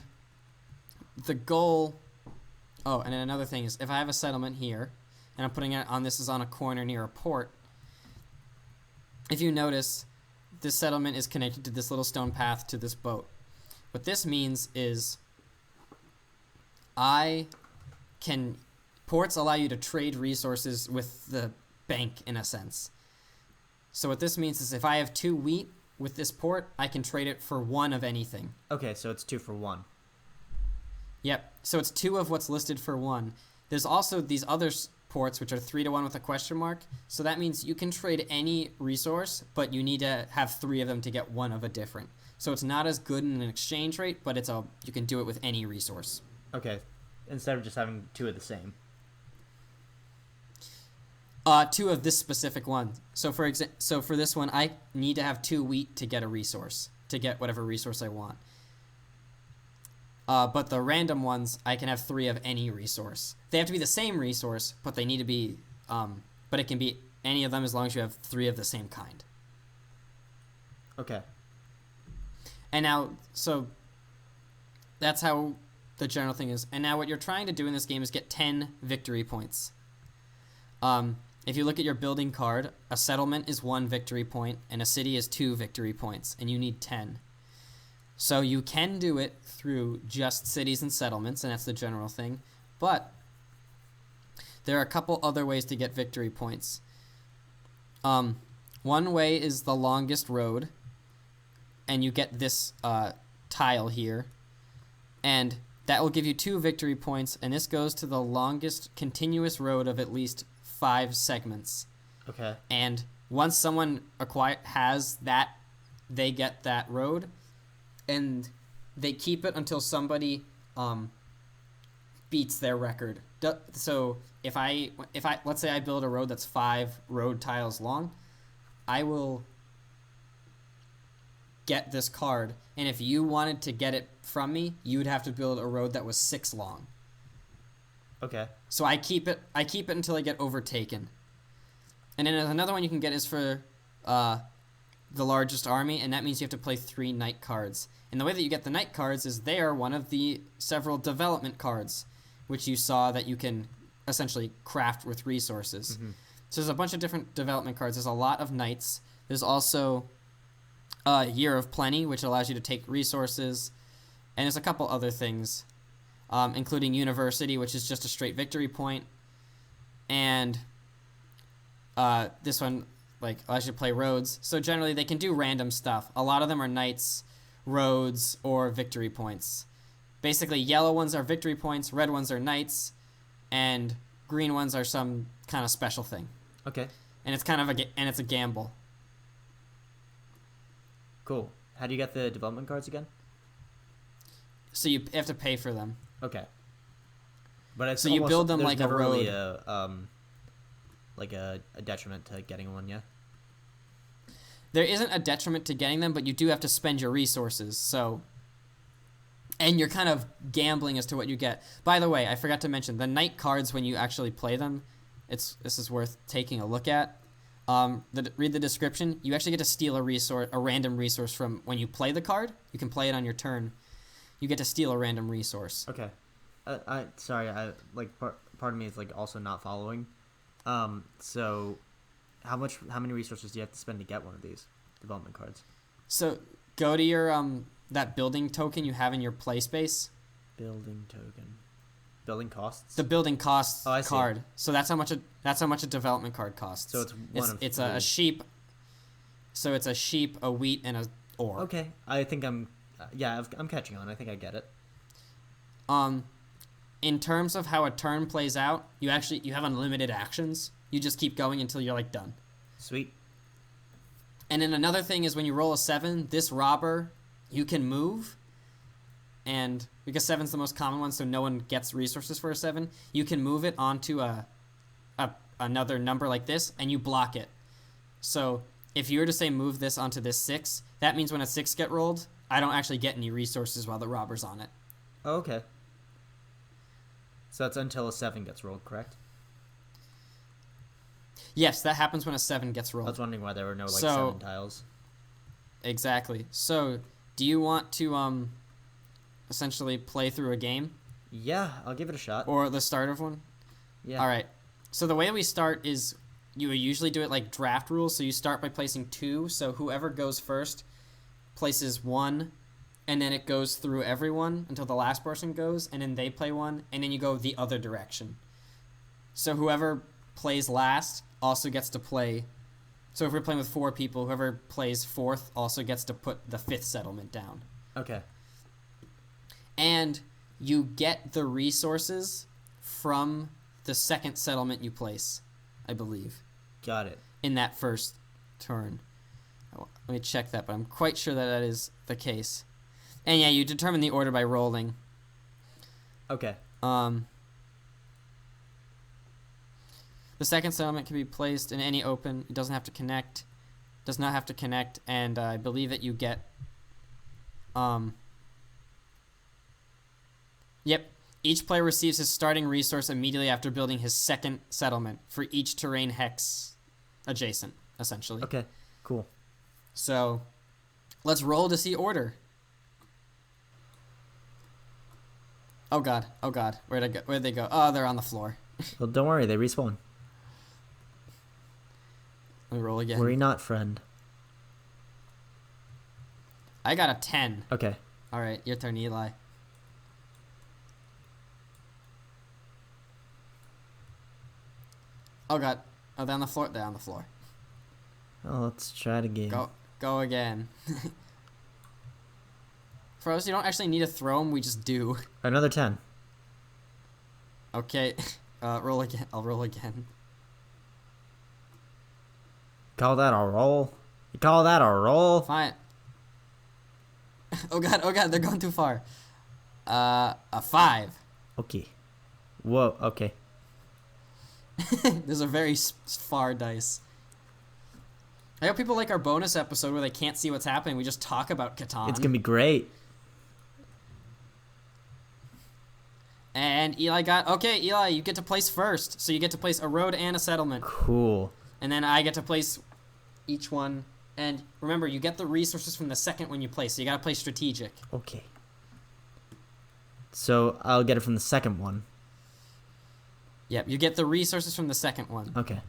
the goal... Oh, and then another thing is, if I have a settlement here, and I'm putting it on, this is on a corner near a port, if you notice, this settlement is connected to this little stone path to this boat. What this means is ports allow you to trade resources with the bank, in a sense. So what this means is if I have 2 wheat with this port, I can trade it for 1 of anything. Okay, so it's 2 for 1. Yep, so it's 2 of what's listed for 1. There's also these other ports, which are 3 to 1 with a question mark. So that means you can trade any resource, but you need to have 3 of them to get 1 of a different. So it's not as good in an exchange rate, but you can do it with any resource. Okay, instead of just having 2 of the same. 2 of this specific one. So for this one, I need to have 2 wheat to get a resource, to get whatever resource I want. But the random ones, I can have 3 of any resource. They have to be the same resource, but they need to be, but it can be any of them as long as you have 3 of the same kind. Okay. And now, so that's how the general thing is. And now what you're trying to do in this game is get 10 victory points. If you look at your building card, a settlement is 1 victory point, and a city is 2 victory points, and you need 10. So you can do it through just cities and settlements, and that's the general thing. But there are a couple other ways to get victory points. One way is the longest road, and you get this tile here, and that will give you 2 victory points, and this goes to the longest continuous road of at least 5 segments. Okay. And once someone has that, they get that road, and they keep it until somebody beats their record. So if I let's say I build a road that's 5 road tiles long, I will get this card, and if you wanted to get it from me, you would have to build a road that was 6 long. Okay. So I keep it until I get overtaken. And then another one you can get is for the largest army, and that means you have to play 3 knight cards. And the way that you get the knight cards is they are one of the several development cards, which you saw that you can essentially craft with resources. Mm-hmm. So there's a bunch of different development cards. There's a lot of knights. There's also Year of Plenty, which allows you to take resources. And there's a couple other things, including University, which is just a straight victory point. And this one allows you to play roads. So generally they can do random stuff. A lot of them are knights, roads, or victory points. Basically, yellow ones are victory points, red ones are knights, and green ones are some kind of special thing. Okay. And it's kind of it's a gamble. Cool. How do you get the development cards again? So you have to pay for them. Okay. But it's so you build them like a road. Really a detriment to getting one, yeah? There isn't a detriment to getting them, but you do have to spend your resources. So, and you're kind of gambling as to what you get. By the way, I forgot to mention the knight cards when you actually play them. This is worth taking a look at. Read the description. You actually get to steal a random resource from when you play the card. You can play it on your turn. You get to steal a random resource. Okay. Sorry. Part of me is also not following. So, how many resources do you have to spend to get one of these development cards? So go to your that building token you have in your play space. Building token. Building costs. The building costs card. See. So that's how much a development card costs. So it's a sheep. So it's a sheep, a wheat, and a ore. Okay, I think I'm catching on. I think I get it. In terms of how a turn plays out, you have unlimited actions. You just keep going until you're done. Sweet. And then another thing is when you roll a 7, this robber, you can move. And because 7's the most common one, so no one gets resources for a 7, you can move it onto another number like this, and you block it. So if you were to say move this onto this 6, that means when a 6 get rolled, I don't actually get any resources while the robber's on it. Oh, okay. So that's until a 7 gets rolled, correct? Yes, that happens when a 7 gets rolled. I was wondering why there were no 7 tiles. Exactly. So, do you want to essentially play through a game? Yeah, I'll give it a shot. Or the start of one? Yeah. All right. So the way we start is you usually do it like draft rules. So you start by placing 2. So whoever goes first places 1. And then it goes through everyone until the last person goes, and then they play 1, and then you go the other direction. So whoever plays last also gets to play. So if we're playing with 4 people, whoever plays 4th also gets to put the 5th settlement down. Okay. And you get the resources from the 2nd settlement you place, I believe. Got it. In that first turn. Let me check that, but I'm quite sure that is the case. And yeah, you determine the order by rolling. Okay. The 2nd settlement can be placed in any open. It doesn't have to connect. Does not have to connect, and I believe that you get. Yep. Each player receives his starting resource immediately after building his 2nd settlement for each terrain hex adjacent, essentially. Okay. Cool. So, let's roll to see order. Oh god. Where'd they go? Oh, they're on the floor. Well, don't worry, they respawn. Let me roll again. Worry not, friend. I got a 10. Okay. All right, your turn, Eli. Oh god. Oh, they're on the floor. They're on the floor. Oh, let's try it again. Go again. For us, you don't actually need to throw them. We just do. Another 10. Okay. Roll again. I'll roll again. Call that a roll? You call that a roll? Fine. Oh god. They're going too far. A 5. Okay. Whoa, okay. Those are very far dice. I hope people like our bonus episode where they can't see what's happening. We just talk about Catan. It's gonna be great. And Eli got... Okay, Eli, you get to place first. So you get to place a road and a settlement. Cool. And then I get to place each one. And remember, you get the resources from the second one you place. So you gotta play strategic. Okay. So I'll get it from the second one. Yep, you get the resources from the second one. Okay.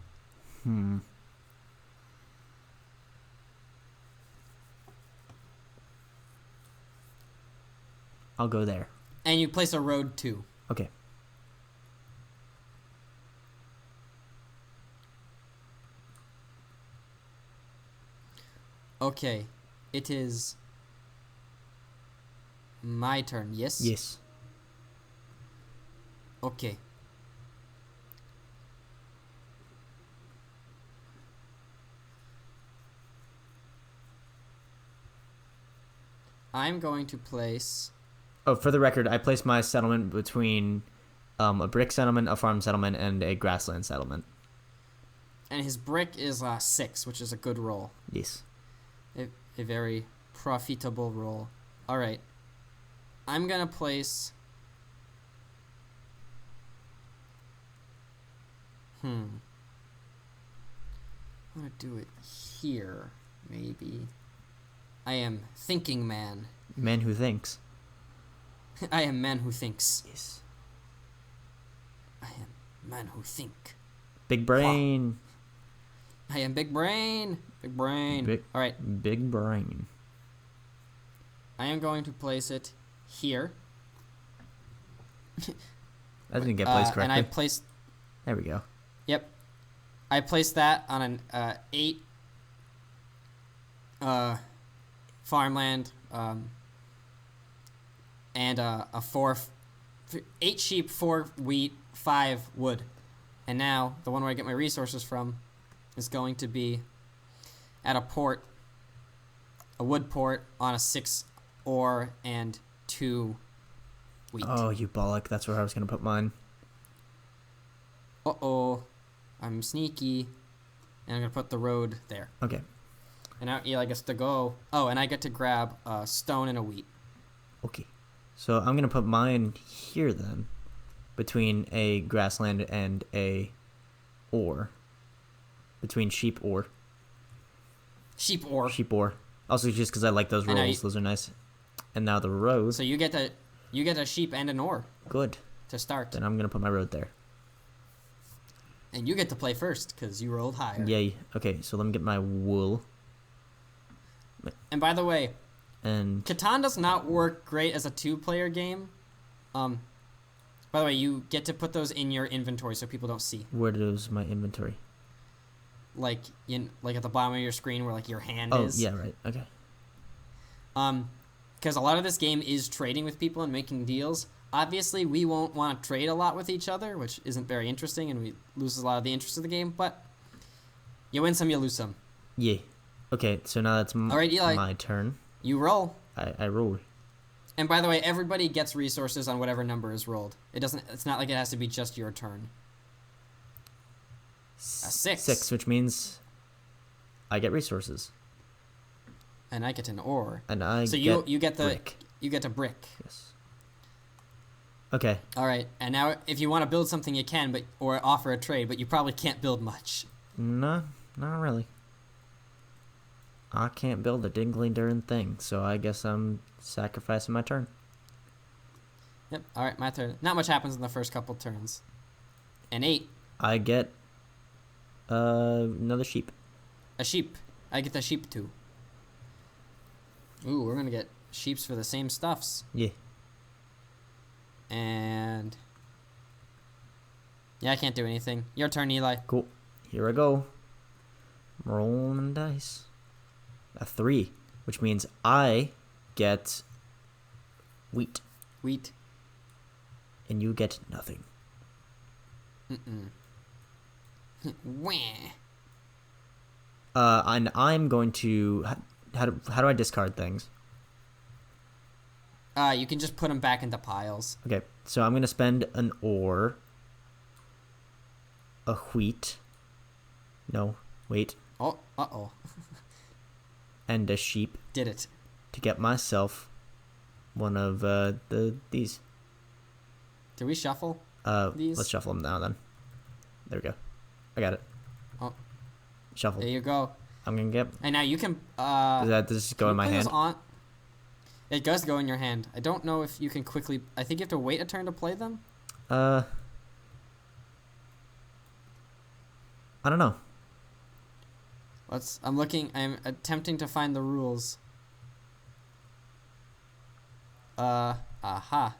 I'll go there. And you place a road too. Okay. Okay. It is my turn, yes? Yes. Okay. I'm going to place... Oh, for the record, I placed my settlement between a brick settlement, a farm settlement, and a grassland settlement. And his brick is 6, which is a good roll. Yes. A very profitable roll. Alright. I'm going to place... I'm going to do it here, maybe. I am thinking man. Man who thinks. I am man who thinks. Yes. I am man who think. Big brain. I am big brain. Big brain. All right. Big brain. I am going to place it here. That didn't get placed correctly. And I placed... There we go. Yep. I placed that on an 8 farmland and a 8 sheep, 4 wheat, 5 wood. And now the one where I get my resources from is going to be at a port, a wood port on a 6 ore and 2 wheat. Oh, you bollock. That's where I was going to put mine. Uh-oh. I'm sneaky. And I'm going to put the road there. Okay. And now Eli gets to go. Oh, and I get to grab a stone and a wheat. Okay. So I'm going to put mine here then. Between a grassland and a ore. Between sheep ore. Sheep ore. Sheep ore. Also just because I like those rolls. Those are nice. And now the road. So you get a sheep and an ore. Good. To start. Then I'm going to put my road there. And you get to play first because you rolled higher. Yay. Okay, so let me get my wool. And by the way, and Catan does not work great as a 2-player game. By the way, you get to put those in your inventory so people don't see. Where is my inventory? Like at the bottom of your screen where like your hand is. Oh, yeah, right. Okay. Because a lot of this game is trading with people and making deals. Obviously, we won't want to trade a lot with each other, which isn't very interesting, and we lose a lot of the interest of the game. But you win some, you lose some. Yeah. Okay, so now that's all right, Eli, my turn. You roll. I roll. And by the way, everybody gets resources on whatever number is rolled. It's not like it has to be just your turn. A 6. 6, which means I get resources. And I get an ore. And I so get you get the brick. You get a brick. Yes. Okay. All right, and now if you want to build something, you can, or offer a trade, but you probably can't build much. No, not really. I can't build a dingly darn thing, so I guess I'm sacrificing my turn. Yep. All right, my turn. Not much happens in the first couple turns. An 8. I get another sheep. A sheep. I get the sheep too. Ooh, we're gonna get sheeps for the same stuffs. Yeah. And yeah, I can't do anything. Your turn, Eli. Cool. Here I go. Rolling dice. A 3, which means I get wheat. Wheat. And you get nothing. Wah. And I'm going to... How do I discard things? You can just put them back into piles. Okay, so I'm going to spend an ore. A wheat. No, wait. Oh, uh-oh. And a sheep. Did it. To get myself one of these. Did we shuffle these? Let's shuffle them now then. There we go. I got it. Oh. Shuffle. There you go. I'm going to get... And now you can... Does that just go in my hand? It does go in your hand. I don't know if you can quickly... I think you have to wait a turn to play them. I don't know. I'm attempting to find the rules. Aha.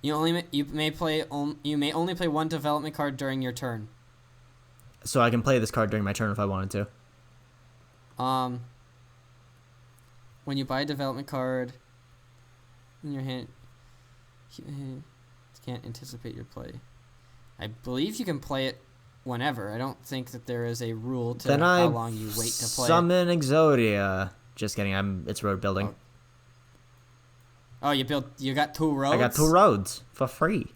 You may only play one development card during your turn. So I can play this card during my turn if I wanted to. When you buy a development card in your hand, can't anticipate your play. I believe you can play it whenever. I don't think that there is a rule to how long you wait to play summon Exodia. Just kidding. It's road building. Oh, you got 2 roads? I got 2 roads for free.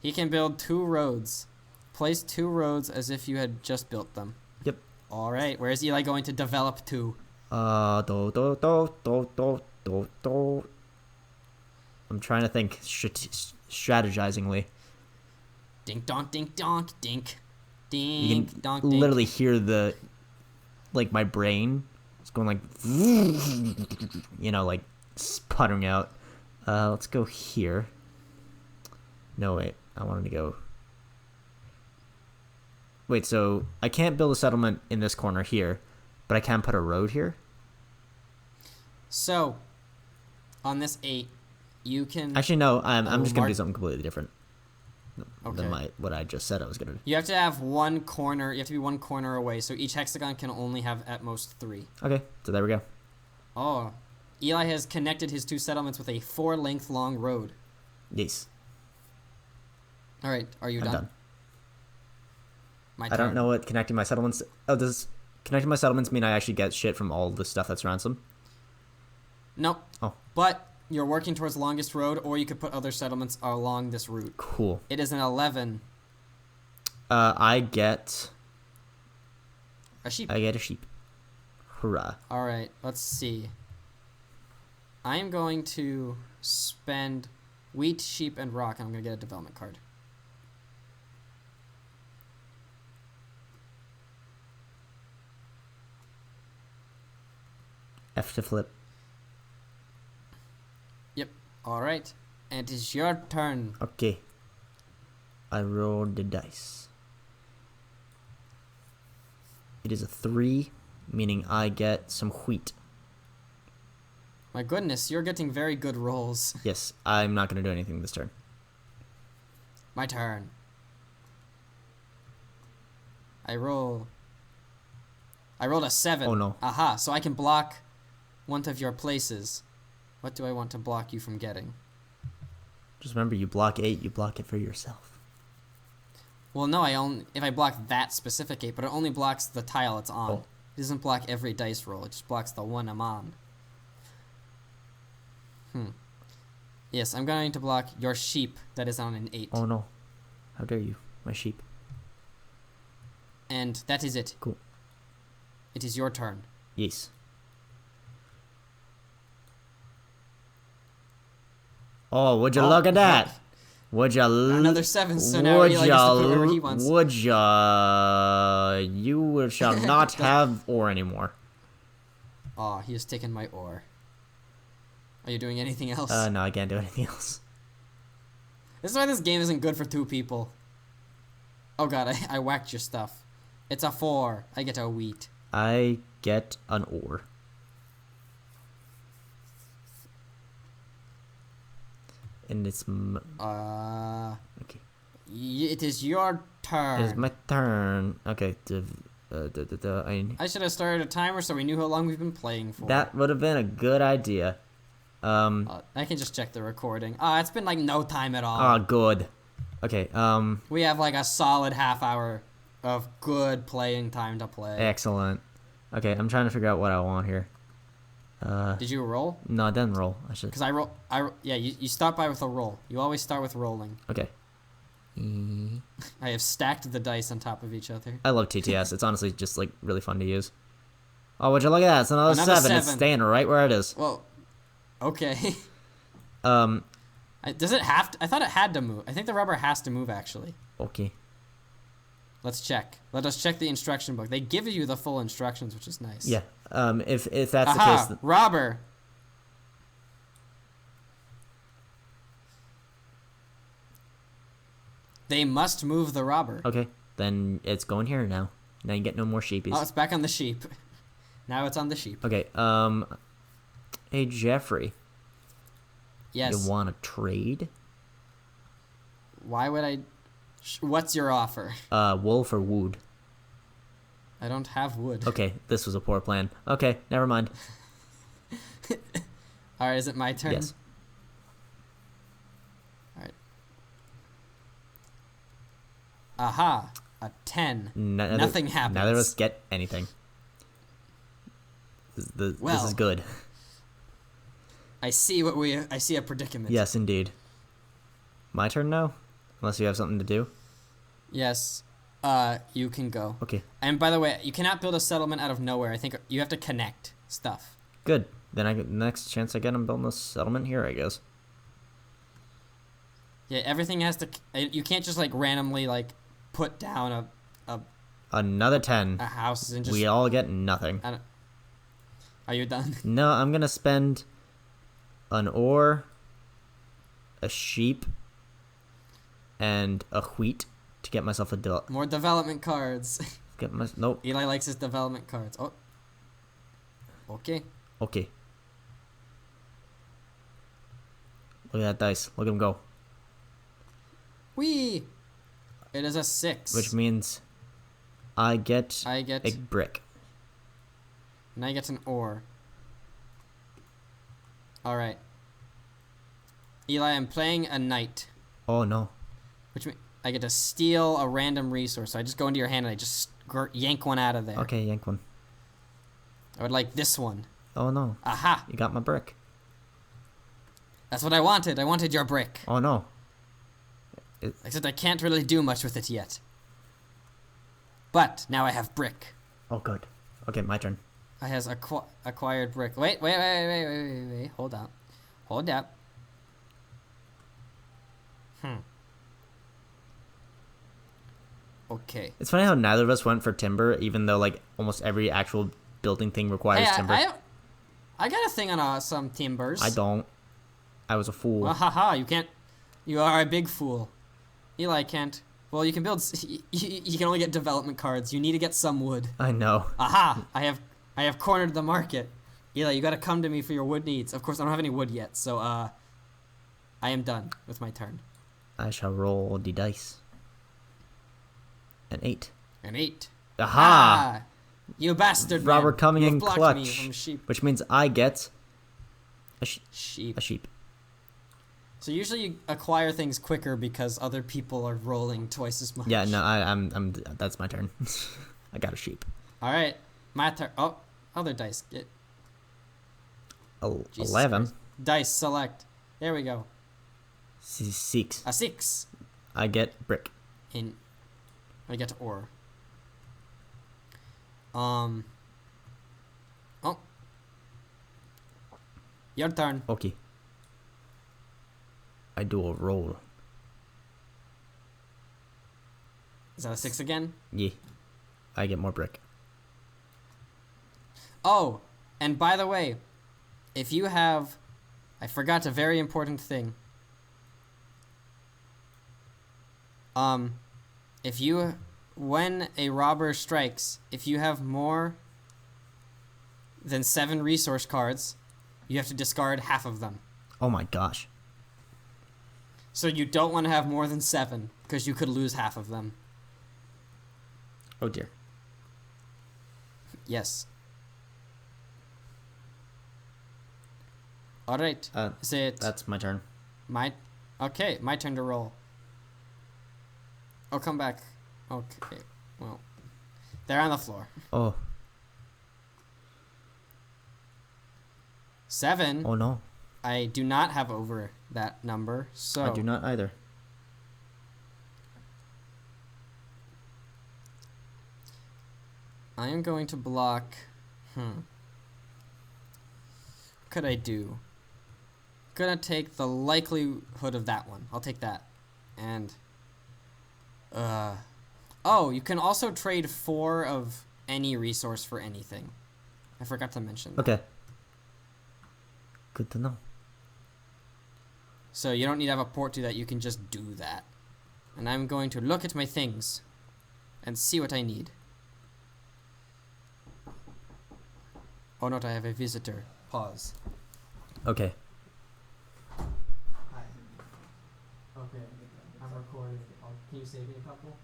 He can build 2 roads. Place 2 roads as if you had just built them. Yep. All right. Where is Eli going to develop to? I'm trying to think strategizingly. Dink donk dink donk dink. You Dink can donk dink. literally hear my brain. It's going like, like sputtering out. Let's go here. No, wait. I wanted to go. Wait, so I can't build a settlement in this corner here, but I can put a road here? So, on this 8, you can... Actually, no. I'm just going to do something completely different than Okay. what I just said I was going to do. You have to have one corner. You have to be one corner away, so each hexagon can only have at most 3. Okay, so there we go. Oh. Eli has connected his 2 settlements with a 4-length long road. Yes. All right, are you I'm done. My I turn. don't know what connecting my settlements... Oh, does connecting my settlements mean I actually get shit from all the stuff that's ransom? Nope. Oh. But you're working towards longest road, or you could put other settlements along this route. Cool. It is an 11. I get... A sheep. I get a sheep. Hurrah. All right, let's see. I'm going to spend wheat, sheep, and rock, and I'm going to get a development card. F to flip. Yep. All right. And it is your turn. Okay. I rolled the dice. It is a 3, meaning I get some wheat. My goodness, you're getting very good rolls. Yes, I'm not going to do anything this turn. My turn. I rolled a 7. Oh, no. Aha, so I can block one of your places. What do I want to block you from getting? Just remember, you block 8, you block it for yourself. Well, no, if I block that specific 8, but it only blocks the tile it's on. Oh. It doesn't block every dice roll. It just blocks the one I'm on. Yes, I'm going to block your sheep that is on an 8. Oh no. How dare you, my sheep. And that is it. Cool. It is your turn. Yes. Oh, would you look at that? Would ya... Another 7, so now Eli gets to put whatever he wants. Would ya... You shall not have ore anymore. Aw, he has taken my ore. Are you doing anything else? No, I can't do anything else. This is why this game isn't good for 2 people. Oh god, I whacked your stuff. It's a 4. I get a wheat. I get an ore. And it's Okay. okay. It is your turn. It is my turn. Okay. I should have started a timer so we knew how long we've been playing for. That would have been a good idea. I can just check the recording. It's been like no time at all. Oh, good. Okay. We have like a solid half hour of good playing time to play. Excellent. Okay, I'm trying to figure out what I want here. Did you roll? No, I didn't roll. I should. Because yeah, you start by with a roll. You always start with rolling. Okay. I have stacked the dice on top of each other. I love TTS. It's honestly just like really fun to use. Oh, would you look at that? It's another 7. It's staying right where it is. Well, okay. Um. Does it have to? I thought it had to move. I think the rubber has to move actually. Okay. Let's check. Let us check the instruction book. They give you the full instructions, which is nice. Yeah. If that's Aha, the case. Then... robber. They must move the robber. Okay. Then it's going here now. Now you get no more sheepies. Oh, it's back on the sheep. Now it's on the sheep. Okay. Hey Jeffrey. Yes. You want to trade? Why would I? What's your offer? Wool for wood. I don't have wood. Okay, this was a poor plan. Okay, never mind. All right, is it my turn? Yes. All right. Aha, a 10. Nothing happens. Neither of us get anything. This is good. I see a predicament. Yes, indeed. My turn now? Unless you have something to do? Yes. You can go. Okay. And by the way, you cannot build a settlement out of nowhere. I think you have to connect stuff. Good. Then I get the next chance I get, I'm building a settlement here, I guess. Yeah, everything has to. You can't just like randomly like put down Another 10. a house and just. We all get nothing. Are you done? No, I'm gonna spend an ore, a sheep, and a wheat to get myself a More development cards. Nope. Eli likes his development cards. Oh. Okay. Okay. Look at that dice. Look at him go. Whee! It is a 6. Which means I get a brick. And I get an ore. Alright. Eli, I'm playing a knight. Oh no. Which means I get to steal a random resource. So I just go into your hand and I just yank one out of there. Okay, yank one. I would like this one. Oh no. Aha! You got my brick. That's what I wanted. I wanted your brick. Oh no. Except I can't really do much with it yet. But now I have brick. Oh good. Okay, my turn. I has acquired brick. Wait. Hold on. Hold up. Okay. It's funny how neither of us went for timber, even though like almost every actual building thing requires timber. I got a thing on some timbers. I don't. I was a fool. Well, haha, you can't. You are a big fool. Eli can't. Well, you can build. You can only get development cards. You need to get some wood. I know. Aha! I have cornered the market. Eli, you gotta come to me for your wood needs. Of course, I don't have any wood yet, so I am done with my turn. I shall roll the dice. An 8. An 8. Aha! You bastard! Robert man. coming You in have blocked clutch, me from sheep. which means I get a Sheep. A sheep. So usually you acquire things quicker because other people are rolling twice as much. Yeah, no, I'm. That's my turn. I got a sheep. All right, my turn. Oh, other dice. Get 11. Dice select. There we go. 6. A 6. I get brick. And I get ore. Oh. Your turn. Okay. I do a roll. Is that a 6 again? Yeah. I get more brick. Oh, and by the way, if you have... I forgot a very important thing. If you... When a robber strikes, if you have more than 7 resource cards, you have to discard half of them. Oh my gosh. So you don't want to have more than 7, because you could lose half of them. Oh dear. Yes. Alright. Is it That's my turn. Okay, my turn to roll. I'll come back. Okay, well. They're on the floor. Oh. 7. Oh no. I do not have over that number, so... I do not either. I am going to block... What could I do? Gonna take the likelihood of that one. I'll take that. And... Oh, you can also trade 4 of any resource for anything. I forgot to mention that. Okay. Good to know. So you don't need to have a port to that, you can just do that. And I'm going to look at my things and see what I need. Oh no, I have a visitor. Pause. Okay. Hi. Okay, I'm recording. Can you save me a couple?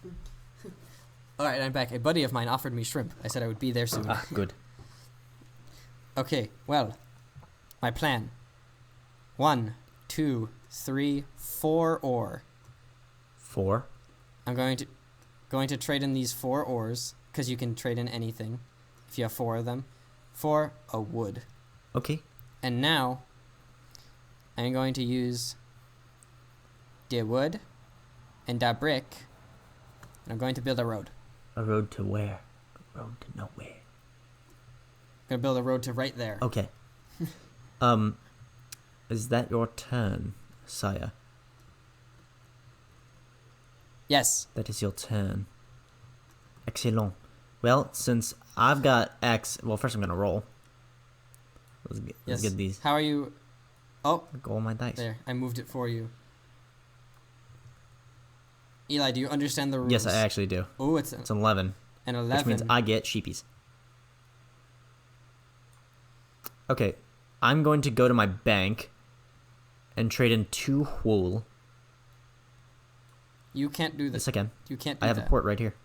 Thanks. Alright, I'm back. A buddy of mine offered me shrimp. I said I would be there soon. Ah, good. Okay, well, my plan. 1, 2, 3, 4 ore. 4. I'm going to trade in these 4 ores, because you can trade in anything if you have 4 of them, for a wood. Okay. And now, I'm going to use the wood and the brick, and I'm going to build a road. A road to where? A road to nowhere. I'm going to build a road to right there. Okay. Is that your turn, sire? Yes. That is your turn. Excellent. Well, since I've got X, well, first I'm gonna roll. Let's get these. How are you? Oh, Go on my dice. there. I moved it for you. Eli, do you understand the rules? Yes, I actually do. Oh, it's It's 11, an 11. which means I get sheepies. Okay, I'm going to go to my bank and trade in 2 wool. You can't do this. Yes, I can. You can't do I have that. a port right here.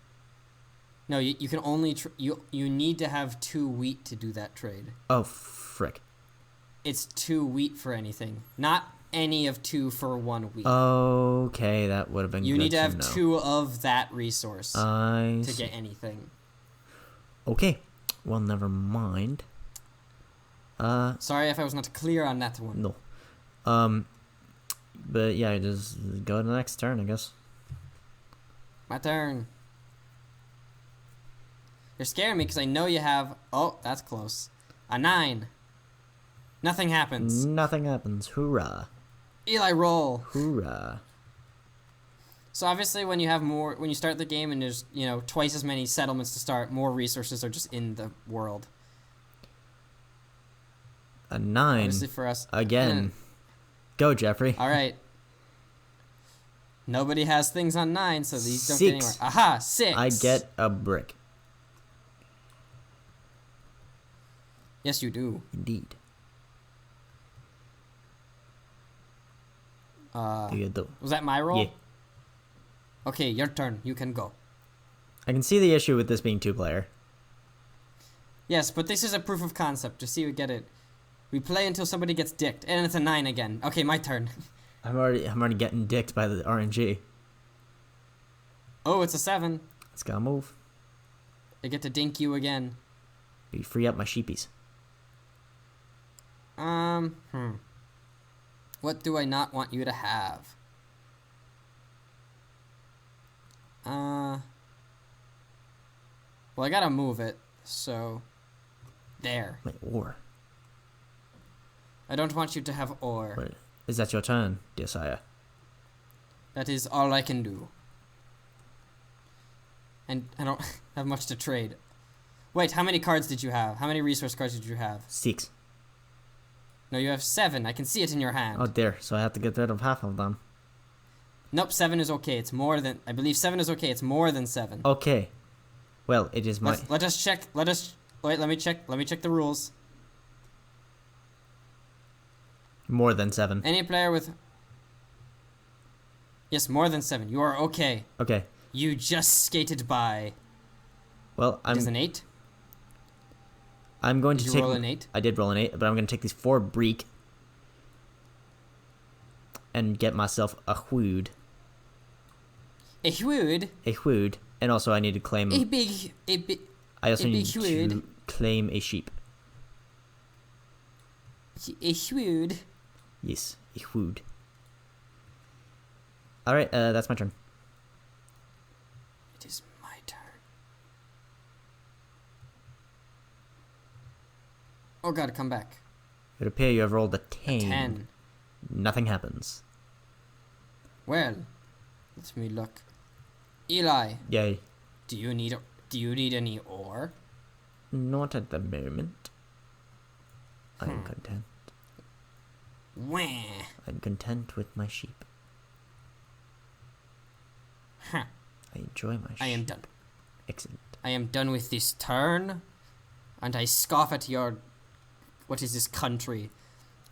No, you can only... you need to have 2 wheat to do that trade. Oh, frick. It's 2 wheat for anything. Not any of 2 for 1 wheat. Okay, that would have been You good need to have know. 2 of that resource I to see. get anything. Okay, well, never mind. Sorry if I was not clear on that one. No. But yeah, just go to the next turn, I guess. My turn. You're scaring me because I know you have... Oh, that's close. A 9. Nothing happens. Nothing happens. Hoorah. Eli, roll. Hoorah. So obviously when you have more... When you start the game and there's, twice as many settlements to start, more resources are just in the world. A 9. Obviously for us... Again. Go, Jeffrey. All right. Nobody has things on 9, so these don't 6. get anywhere. Aha, 6. I get a brick. Yes, you do. Indeed. Uh, Do you do? was that my roll? Yeah. Okay, your turn. You can go. I can see the issue with this being 2-player. Yes, but this is a proof of concept. Just see you get it. We play until somebody gets dicked, and it's a 9 again. Okay, my turn. I'm already getting dicked by the RNG. Oh, it's a 7. Let's go move. I get to dink you again. You free up my sheepies. What do I not want you to have? Well, I gotta move it, so... There. My ore. I don't want you to have ore. Wait, is that your turn, dear sire? That is all I can do. And I don't have much to trade. Wait, how many cards did you have? How many resource cards did you have? 6. No, you have 7. I can see it in your hand. Oh dear, so I have to get rid of half of them. Nope, 7 is okay. It's more than... I believe 7 is okay. It's more than 7. Okay. Well, it is my... Let us check... Wait, let me check the rules. More than 7. Any player with... Yes, more than 7. You are okay. Okay. You just skated by. Well, It is an 8. I'm going Did to you take... roll an 8? I did roll an 8, but I'm going to take these 4 break and get myself a hwood. A hwood? A hwood. And also I need to claim... I also need to claim a sheep. A hwood? Yes, a hwood. Alright, that's my turn. It is my turn. Oh god, come back. It would appear you have rolled a 10. 10. Nothing happens. Well, let me look. Eli, Yay. do you need any ore? Not at the moment. I'm content. Wah. I'm content with my sheep. Huh. I enjoy my sheep. I am done. Excellent. I am done with this turn, and I scoff at your... What is this country?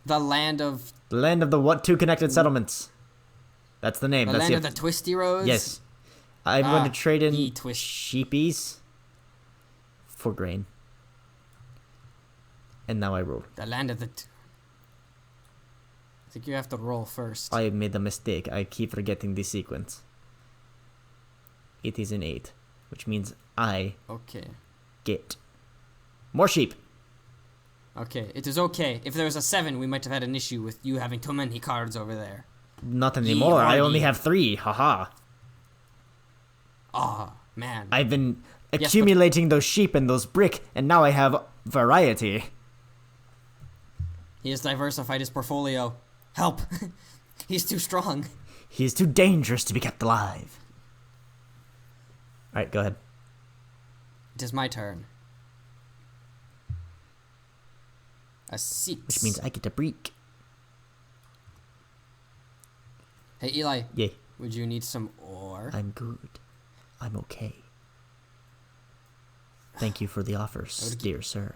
The land of... The land of the what? 2 connected settlements. That's the name. The That's land of the twisty roads? Yes. I'm going to trade in the twist. sheepies for grain. And now I roll. The land of the... I think you have to roll first. I made a mistake. I keep forgetting the sequence. It is an 8, which means I Okay. get more sheep. Okay, it is okay. If there was a 7, we might have had an issue with you having too many cards over there. Not anymore. I only have 3. Haha. Ah, man. I've been Yes, accumulating those sheep and those brick, and now I have variety. He has diversified his portfolio. Help! He's too strong. He is too dangerous to be kept alive. Alright, go ahead. It is my turn. A 6. Which means I get a break. Hey, Eli. Yay. Would you need some ore? I'm good. I'm okay. Thank you for the offers, dear sir.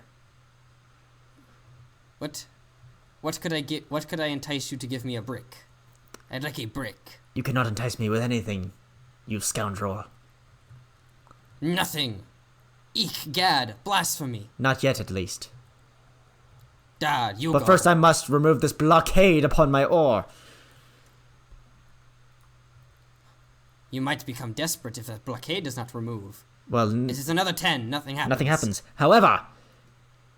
What could I get? What could I entice you to give me a brick? I'd like a brick. You cannot entice me with anything, you scoundrel. Nothing. Eek, gad, blasphemy. Not yet, at least. Dad, you But go. first I must remove this blockade upon my ore. You might become desperate if that blockade does not remove. Well, This is another 10. Nothing happens. nothing happens. However,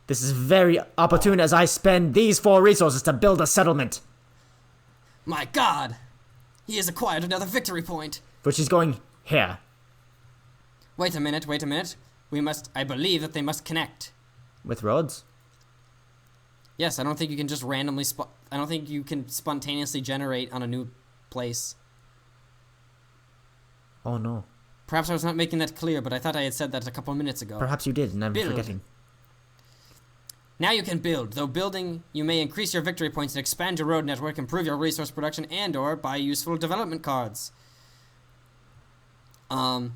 this is very opportune as I spend these 4 resources to build a settlement. My God! He has acquired another victory point. Which is going here. Wait a minute. We must... I believe that they must connect. With roads? Yes, I don't think you can just randomly... I don't think you can spontaneously generate on a new place. Oh no. Perhaps I was not making that clear, but I thought I had said that a couple minutes ago. Perhaps you did, and I'm Build. forgetting. Now you can build. Though building, you may increase your victory points and expand your road network, improve your resource production, and or buy useful development cards. Blah,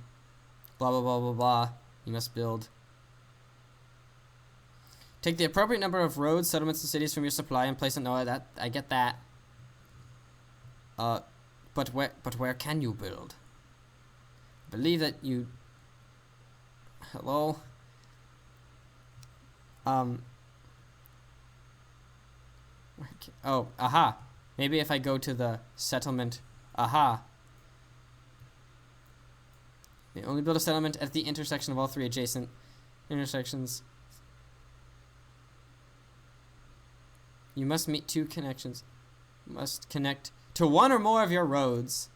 blah, blah, blah, blah. You must build. Take the appropriate number of roads, settlements, and cities from your supply and place it... No, I get that. But where can you build? I believe that you... Hello? Oh, aha. Maybe if I go to the settlement... Aha. You only build a settlement at the intersection of all 3 adjacent intersections. You must meet 2 connections. You must connect to 1 or more of your roads.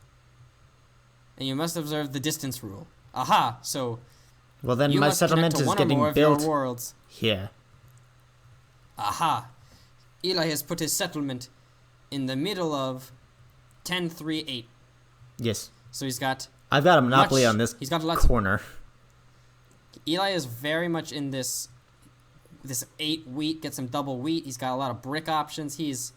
And you must observe the distance rule. Aha, so... Well then you my must connect settlement to is 1 or getting more of your built worlds. here. Aha. Eli has put his settlement in the middle of 1038. Yes. So he's got... I've got a monopoly on this he's got lots corner. Eli is very much in this 8 wheat, get some double wheat. He's got a lot of brick options. He's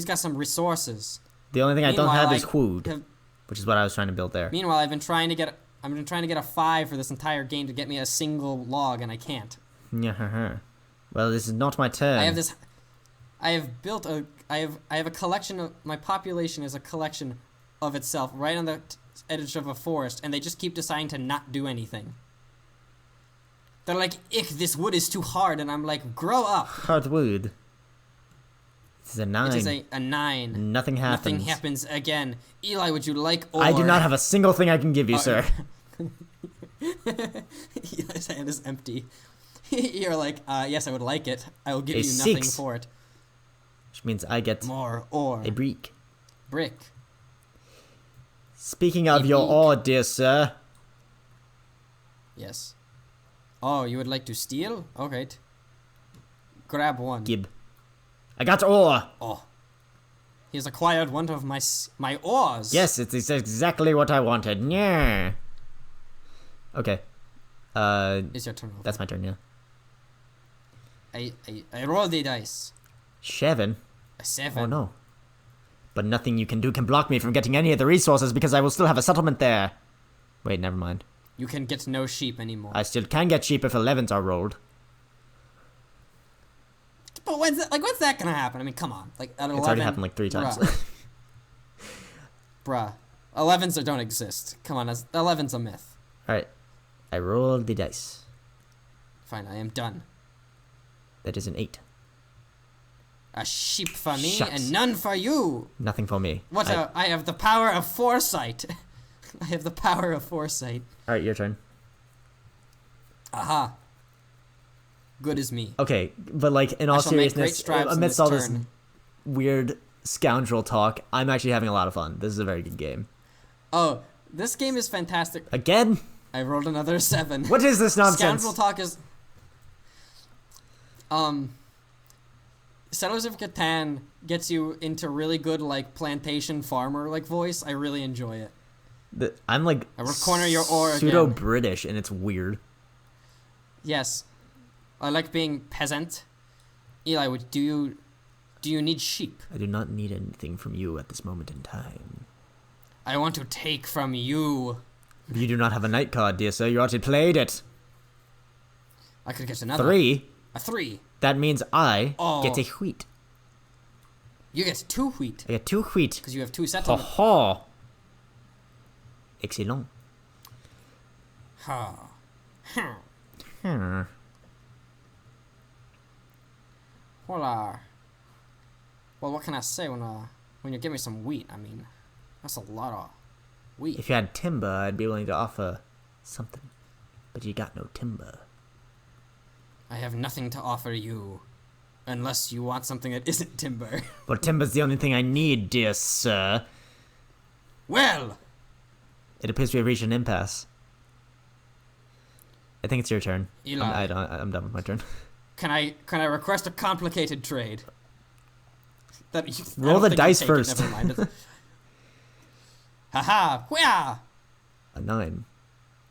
got some resources. The only thing I don't Meanwhile, have is wood, which is what I was trying to build there. Meanwhile, I've been trying to get a 5 for this entire game to get me a single log, and I can't. Yeah. Well, this is not my turn. I have built have a collection of my population is a collection of itself right on the edge of a forest, and they just keep deciding to not do anything. They're like, ick, this wood is too hard, and I'm like, grow up. Hard wood. This is a 9. It is a 9. Nothing happens. Nothing happens again. Eli, would you like ore? I do not have a single thing I can give you, sir. Eli's hand is empty. You're like, yes, I would like it. I will give A you nothing 6. for it. Which means I get More ore. a brick. Brick. Speaking of your brick. ore, dear sir. Yes. Oh, you would like to steal? Okay. Grab one. Gib. I got ore. Oh. He has acquired one of my ores. Yes, it's exactly what I wanted. Yeah. Okay. It's your turn. That's my turn, yeah. I roll the dice. 7. A 7. Oh no. But nothing you can do can block me from getting any of the resources because I will still have a settlement there. Wait, never mind. You can get no sheep anymore. I still can get sheep if 11s are rolled. But when's that gonna happen? I mean, come on. Like, at 11... It's already happened like 3 times. Bruh. 11s don't exist. Come on, 11's a myth. Alright. I rolled the dice. Fine, I am done. That is an 8. A sheep for me Shucks. and none for you. Nothing for me. I have the power of foresight. I have the power of foresight. Alright, your turn. Aha. Good as me. Okay, but like, in all shall make great seriousness, strides in amidst this all this turn. weird scoundrel talk, I'm actually having a lot of fun. This is a very good game. Oh, this game is fantastic. Again? I rolled another 7. What is this nonsense? Scoundrel talk is... Settlers of Catan gets you into really good, like, plantation farmer, like, voice. I really enjoy it. I'm like I will corner your ore again. pseudo-British, and it's weird. Yes. I like being peasant. Eli, do you need sheep? I do not need anything from you at this moment in time. I want to take from you. You do not have a night card, dear sir. You already played it. I could get another. 3? A 3. That means I Oh. get a wheat. You get 2 wheat. I get 2 wheat. Because you have 2 Ho settlements. ho! Excellent. Ha. Hmm. Well, what can I say when you give me some wheat? I mean, that's a lot of wheat. If you had timber, I'd be willing to offer something. But you got no timber. I have nothing to offer you. Unless you want something that isn't timber. Well, timber's the only thing I need, dear sir. Well! It appears we have reached an impasse. I think it's your turn. Eli. I'm done with my turn. Can I request a complicated trade? Roll the dice first. Never mind. Haha! Where? A 9.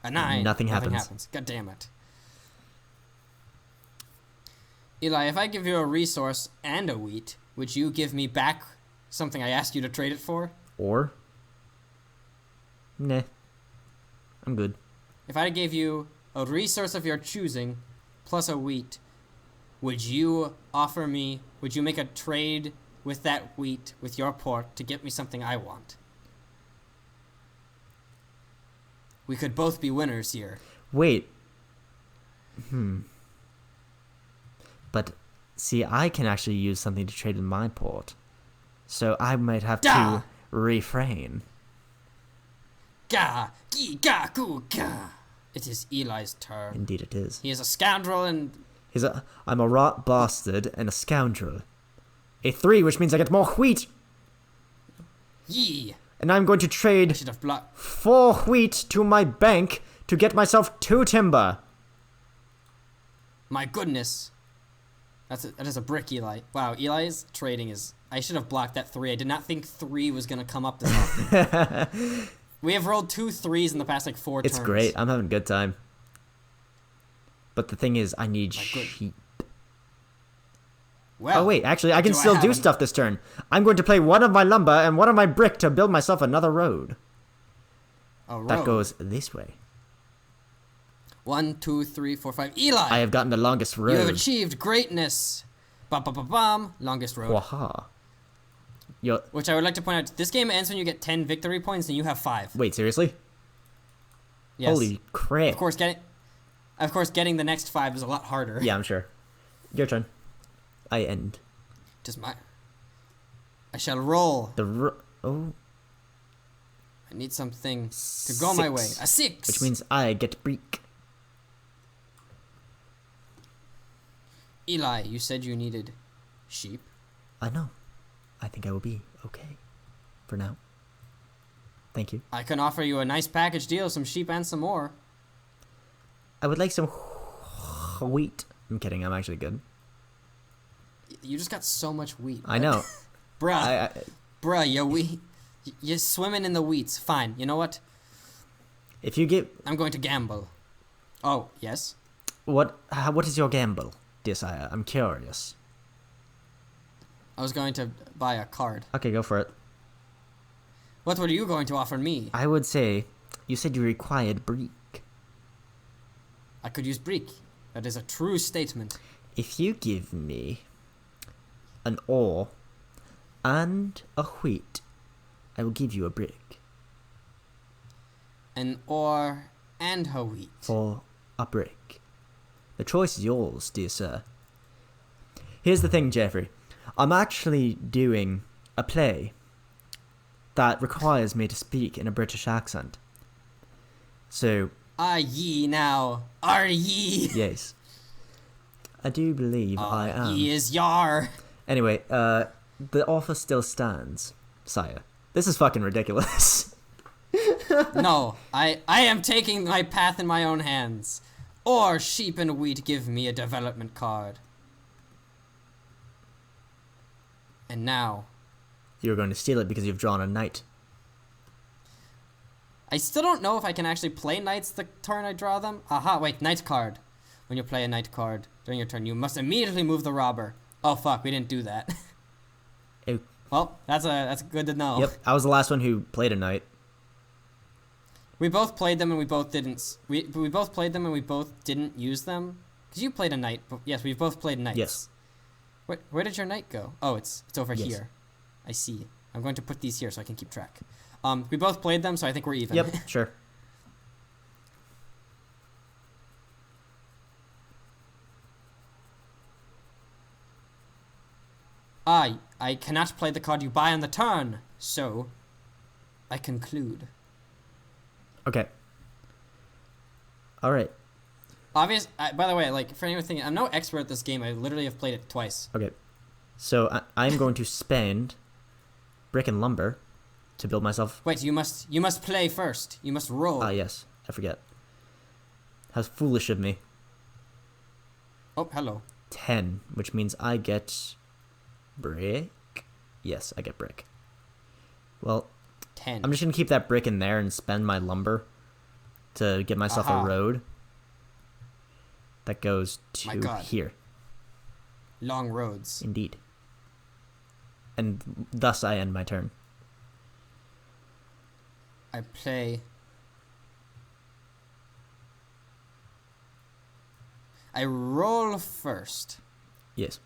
A 9. Nothing happens. God damn it. Eli, if I give you a resource and a wheat, would you give me back something I asked you to trade it for? Or? Nah. I'm good. If I gave you a resource of your choosing plus a wheat, would you make a trade with that wheat with your port to get me something I want? We could both be winners here. Wait. But, see, I can actually use something to trade in my port. So I might have to refrain. Ga! Gi! Ga! Gu! Ga! It is Eli's turn. Indeed it is. He is a scoundrel and... I'm a rot bastard and a scoundrel. A 3, which means I get more wheat. Yee! And I'm going to I trade should have blocked. 4 wheat to my bank to get myself 2 timber. My goodness. That is a brick, Eli. Wow, Eli's trading is... I should have blocked that 3. I did not think 3 was going to come up this often. We have rolled 2 3s in the past, like, 4 turns. It's great. I'm having a good time. But the thing is, I need sheep. Well, Oh, wait. Actually, I can still do stuff this turn. I'm going to play one of my lumber and one of my brick to build myself another road. A road. That goes this way. 1, 2, 3, 4, 5. Eli! I have gotten the longest road. You have achieved greatness. Bum, bum, bum, bum. Longest road. Waha. Yo, Which I would like to point out, this game ends when you get 10 victory points and you have 5. wait, seriously? Yes. Holy crap. Of course, getting the next 5 is a lot harder. Yeah, I'm sure. Your turn. I end. I shall roll. Oh. I need something to go my way. A 6. Which means I get break. Eli, you said you needed sheep. I know. I think I will be okay. For now. Thank you. I can offer you a nice package deal, some sheep and some more. I would like some wheat. I'm kidding. I'm actually good. You just got so much wheat. I know. Bruh. Bruh, you're swimming in the wheats. Fine. You know what? If you get... I'm going to gamble. Oh, yes? What is your gamble, dear sire? I'm curious. I was going to buy a card. Okay, go for it. What were you going to offer me? I would say, you said you required break. I could use brick. That is a true statement. If you give me an ore and a wheat, I will give you a brick. An ore and a wheat. For a brick. The choice is yours, dear sir. Here's the thing, Jeffrey. I'm actually doing a play that requires me to speak in a British accent. So... Are ye now? Are ye? Yes. I do believe I am. Ye is yar. Anyway, the offer still stands, sire. This is fucking ridiculous. No, I am taking my path in my own hands. Or sheep and wheat give me a development card. And now... You're going to steal it because you've drawn a knight. I still don't know if I can actually play knights the turn I draw them. Aha, wait, knight card. When you play a knight card during your turn, you must immediately move the robber. Oh fuck, we didn't do that. Ew. Well, that's good to know. Yep, I was the last one who played a knight. We both played them and we both didn't. We both played them and we both didn't use them. Cause you played a knight. But yes, we've both played knights. Yes. Where did your knight go? Oh, it's over Yes. here. I see. I'm going to put these here so I can keep track. We both played them, so I think we're even. Yep, sure. I cannot play the card you buy on the turn, so I conclude. Okay. Alright. By the way, like, for anyone thinking, I'm no expert at this game. I literally have played it twice. Okay. So I'm going to spend brick and lumber to build myself... Wait, you must play first. You must roll. Ah, yes. I forget. How foolish of me. Oh, hello. 10, which means I get... brick? Yes, I get brick. Well, 10. I'm just going to keep that brick in there and spend my lumber to get myself Aha. a road that goes My to God. here. Long roads. Indeed. And thus I end my turn. I play... I roll first. Yes.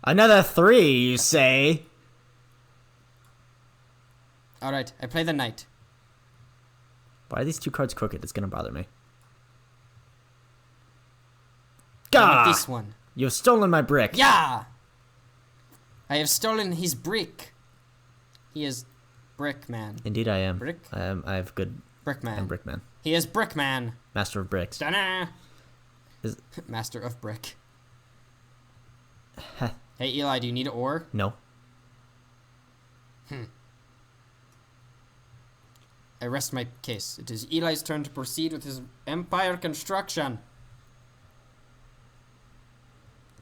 Another 3, you say? Alright, I play the knight. Why are these 2 cards crooked? It's gonna bother me. I want Gah! this one. You've stolen my brick. Yeah! I have stolen his brick. He is Brickman. Indeed I am. Brick? I have good... Brickman. I'm Brickman. He is Brickman. Master of bricks. Da-na! Is... Master of brick. Heh. Hey Eli, do you need ore? No. I rest my case. It is Eli's turn to proceed with his empire construction.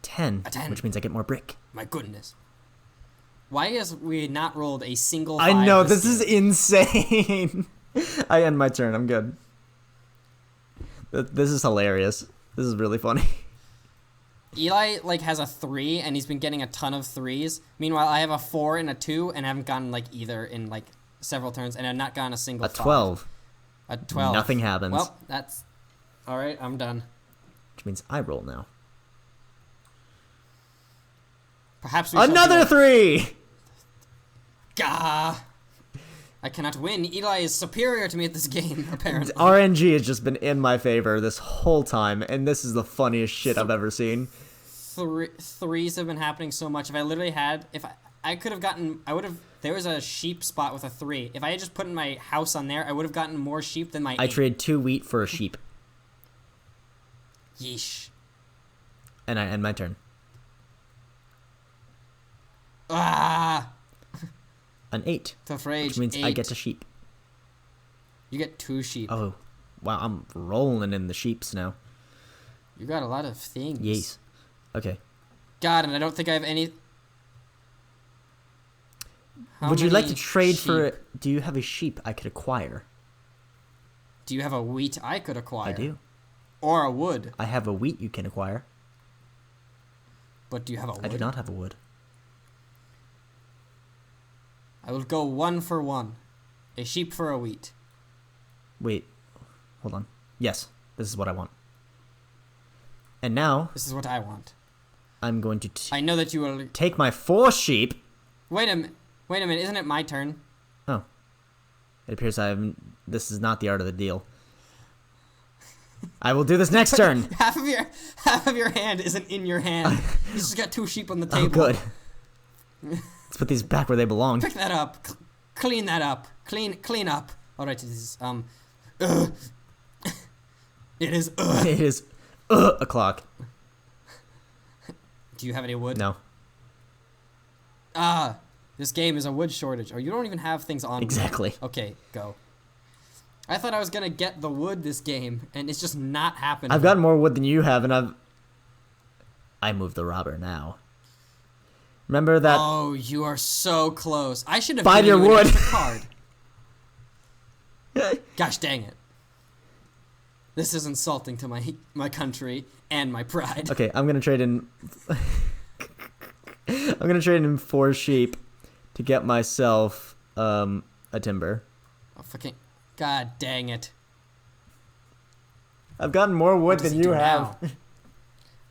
10, A 10. which means I get more brick. My goodness. Why has we not rolled a single 5 I know, this is game? insane. I end my turn. I'm good. This is hilarious. This is really funny. Eli like has a 3 and he's been getting a ton of 3s. Meanwhile, I have a 4 and a 2 and haven't gotten like either in like several turns and I've not gotten a single A 5. 12. A 12. Nothing happens. Well, that's all right. I'm done. Which means I roll now. Perhaps we shall Another do 3! Gah! I cannot win. Eli is superior to me at this game, apparently. RNG has just been in my favor this whole time, and this is the funniest shit I've ever seen. Threes have been happening so much. If I literally had... I could have gotten... I would have... There was a sheep spot with a 3. If I had just put in my house on there, I would have gotten more sheep than my 8. I trade 2 wheat for a sheep. Yeesh. And I end my turn. Ah! An 8. Tough rage. Which means 8. I get a sheep. You get 2 sheep. Oh. Wow, I'm rolling in the sheeps now. You got a lot of things. Yes. Okay. God, and I don't think I have any... Would you like to trade sheep? for... Do you have a sheep I could acquire? Do you have a wheat I could acquire? I do. Or a wood? I have a wheat you can acquire. But do you have a wood? I do not have a wood. I will go 1 for 1. A sheep for a wheat. Wait. Hold on. Yes. This is what I want. And now... This is what I want. I'm going to... I know that you will... take my 4 sheep... Wait a minute. Wait a minute. Isn't it my turn? Oh. It appears I have... This is not the art of the deal. I will do this next turn. half of your hand isn't in your hand. You just got 2 sheep on the table. Oh, good. Let's put these back where they belong. Pick that up. Clean that up. Clean up. All right. This is It is. It is o'clock. Do you have any wood? No. This game is a wood shortage. Or you don't even have things on. Exactly. Wood. Okay, go. I thought I was gonna get the wood this game, and it's just not happening. I've got more wood than you have, and I moved the robber now. Remember that? Oh, you are so close. I should have Find given your you wood. an extra card. Gosh dang it. This is insulting to my country and my pride. Okay, I'm gonna trade in. I'm gonna trade in 4 sheep to get myself a timber. Oh, fucking... God dang it. I've gotten more wood What does than he you do have. now?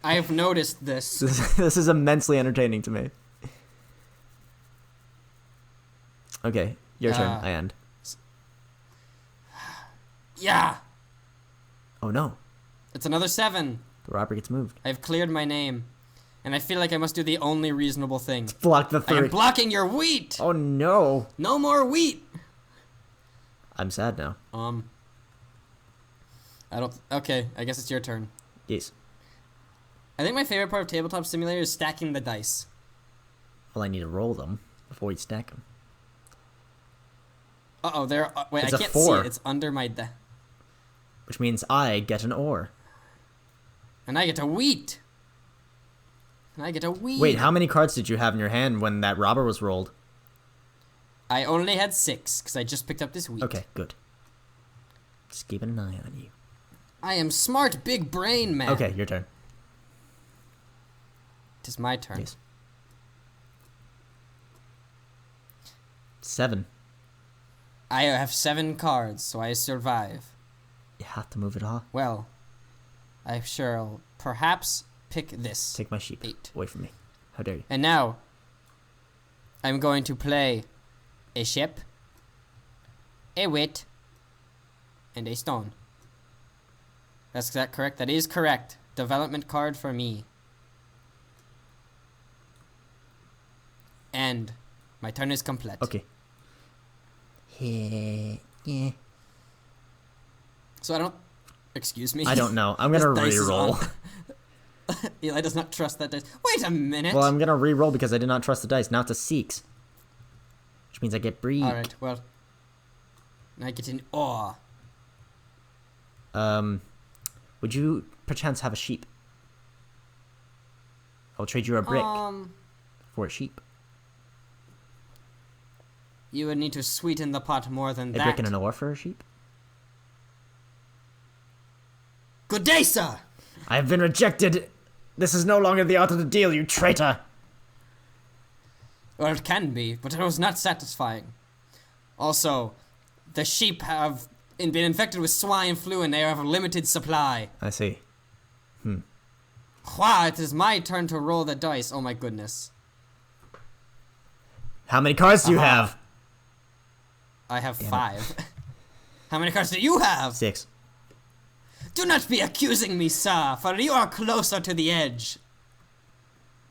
I have noticed this. This is immensely entertaining to me. Okay, your turn. I end. Yeah! Oh no, It's another 7. the robber gets moved. I've cleared my name. And I feel like I must do the only reasonable thing. Block the I am 3. blocking your wheat! Oh no. No more wheat! I'm sad now. I don't... Okay, I guess it's your turn. Yes. I think my favorite part of Tabletop Simulator is stacking the dice. Well, I need to roll them before we stack them. Uh-oh, there... wait, It's I a can't 4. see it. It's under my... Which means I get an ore. And I get a wheat! And I get a wheat! Wait, how many cards did you have in your hand when that robber was rolled? I only had 6, because I just picked up this wheat. Okay, good. Just keeping an eye on you. I am smart, big brain, man. Okay, your turn. It is my turn. Yes. 7. I have 7 cards, so I survive. You have to move it off. Well, I shall perhaps pick this. Take my sheep 8. away from me. How dare you? And now, I'm going to play a ship, a wit, and a stone. Is that correct? That is correct. Development card for me. And my turn is complete. Okay. Yeah. So I don't... Excuse me? I don't know. I'm gonna This dice is re-roll. on. Eli does not trust that dice. Wait a minute! Well, I'm gonna re-roll because I did not trust the dice. Now it's a 6. Which means I get breed. Alright, well... I get an awe. Would you perchance have a sheep? I'll trade you a brick for a sheep. You would need to sweeten the pot more than A that. brick and an ore for a sheep? Good day, sir! I have been rejected! This is no longer the art of the deal, you traitor! Well, it can be, but it was not satisfying. Also, the sheep have been infected with swine flu and they have a limited supply. I see. Wow, it is my turn to roll the dice. Oh my goodness. How many cards do you have? I have 5. How many cards do you have? 6. Do not be accusing me, sir, for you are closer to the edge.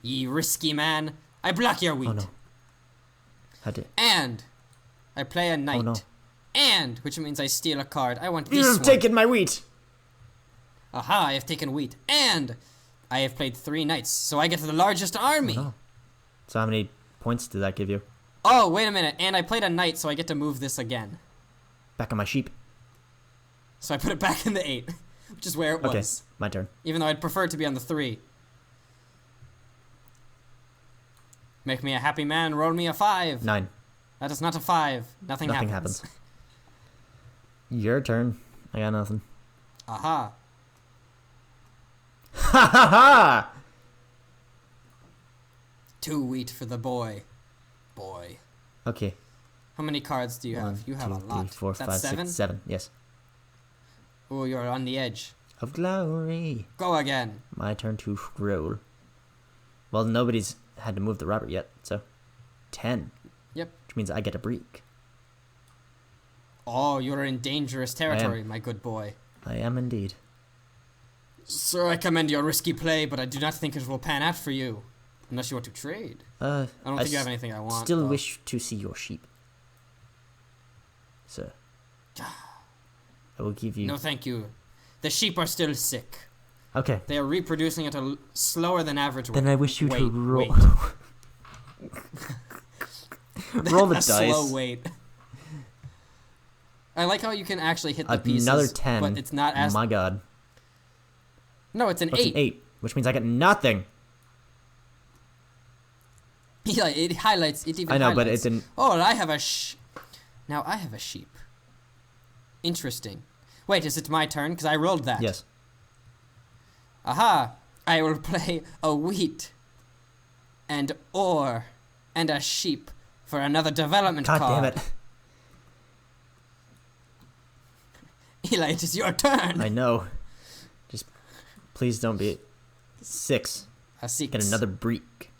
Ye risky man, I block your wheat. Oh no. How did? And I play a knight. Oh no. And, which means I steal a card. I want this You've one. taken my wheat. Aha, I have taken wheat. And I have played 3 knights, so I get the largest army. Oh, no. So how many points did that give you? Oh, wait a minute. And I played a knight, so I get to move this again. Back on my sheep. So I put it back in the 8, which is where it Okay, was. my turn. Even though I'd prefer it to be on the 3. Make me a happy man, roll me a 5. 9. That is not a 5. Nothing happens. Your turn. I got nothing. Aha. Ha ha ha! 2 wheat for the boy. Boy. Okay. How many cards do you have? 1, You have 2, a lot. 3, 4, Is that 5, 7? 6, 7. Yes. Oh, you're on the edge. Of glory. Go again. My turn to roll. Well, nobody's had to move the Robert yet, so 10. Yep. Which means I get a break. Oh, you're in dangerous territory, my good boy. I am indeed. Sir, I commend your risky play, but I do not think it will pan out for you. Unless you want to trade. I don't think you have anything I want. Still wish to see your sheep. Sir. I will give you... No, thank you. The sheep are still sick. Okay. They are reproducing at a slower than average rate. Then I wish you to roll... Wait. Roll the a dice. Slow wait. I like how you can actually hit the pieces. Another 10. But it's not as... My god. No, it's an 8. It's an 8, which means I get nothing. Yeah, it highlights. It even I know, highlights. but it's an... Oh, and I have a Now I have a sheep. Interesting. Wait, is it my turn? Because I rolled that. Yes. Aha! I will play a wheat and ore and a sheep for another development God card. damn it. Eli, it is your turn. I know. Just please don't be 6. A 6. Get another break.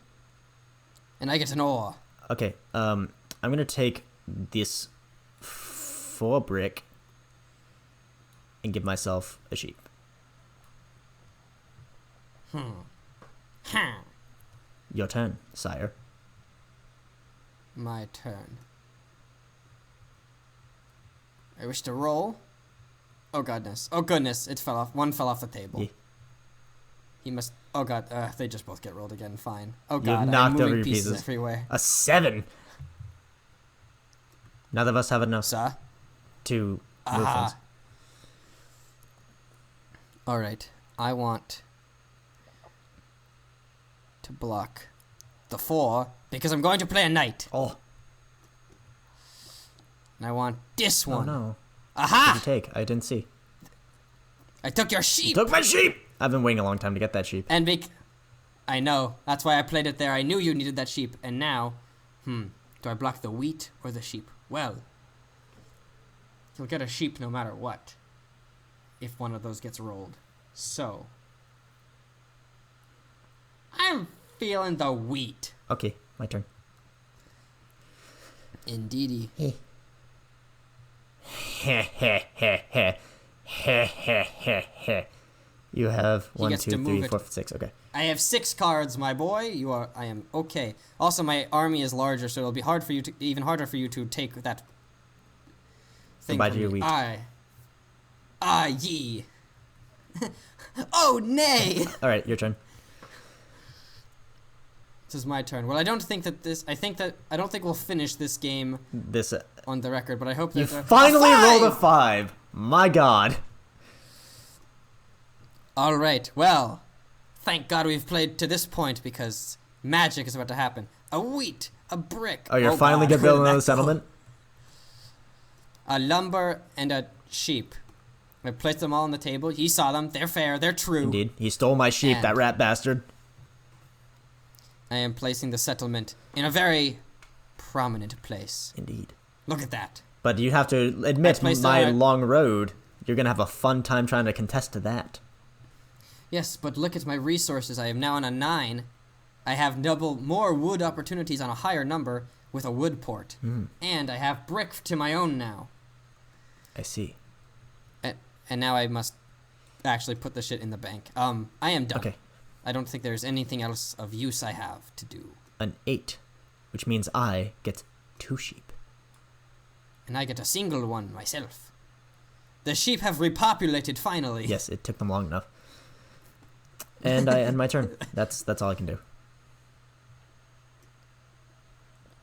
And I get an ore. Okay, I'm gonna take this 4 brick and give myself a sheep. Huh. Your turn, sire. My turn. I wish to roll. Oh goodness. Oh goodness. It fell off. One fell off the table. Yeah. He must. Oh god. They just both get rolled again. Fine. Oh You've god. knocked I'm moving over your pieces pieces. everywhere. A 7. None of us have enough Sir? to move Aha. things. Alright. I want to block the 4 because I'm going to play a knight. Oh. And I want this Oh one. no. Aha! What did you take? I didn't see. I took your You sheep. took my sheep! I've been waiting a long time to get that sheep. And I know. That's why I played it there. I knew you needed that sheep. And now, do I block the wheat or the sheep? Well, you'll get a sheep no matter what. If one of those gets rolled. So, I'm feeling the wheat. Okay, my turn. Indeedy. Heh heh heh heh. Heh heh heh heh. You have He 1, gets 2, to 3, move it. 4, 5, 6. Okay. I have 6 cards, my boy. I am okay. Also, my army is larger, so it'll be even harder for you to take that thing Goodbye from to your me. wheat. Ye. Oh, nay! All right, your turn. This is my turn. Well, I don't think we'll finish this game This. on the record, but I hope You that... finally rolled a 5! 5. My god. Alright, well, thank God we've played to this point, because magic is about to happen. A wheat, a brick. Oh, you're finally God, gonna build where did another that go? settlement? A lumber and a sheep. I placed them all on the table. He saw them. They're fair. They're true. Indeed. He stole my sheep, And- that rat bastard. I am placing the settlement in a very prominent place. Indeed. Look at that. But you have to admit, placed my it on- long road, you're gonna have a fun time trying to contest to that. Yes, but look at my resources. I am now on a 9. I have more wood opportunities on a higher number. with a wood port. And I have brick to my own now. I see. And now I must actually put the shit in the bank. I am done. Okay. I don't think there's anything else of use I have to do. An 8, which means I get 2 sheep. And I get a single one myself. The sheep have repopulated finally. Yes, it took them long enough. And I end my turn. That's all I can do.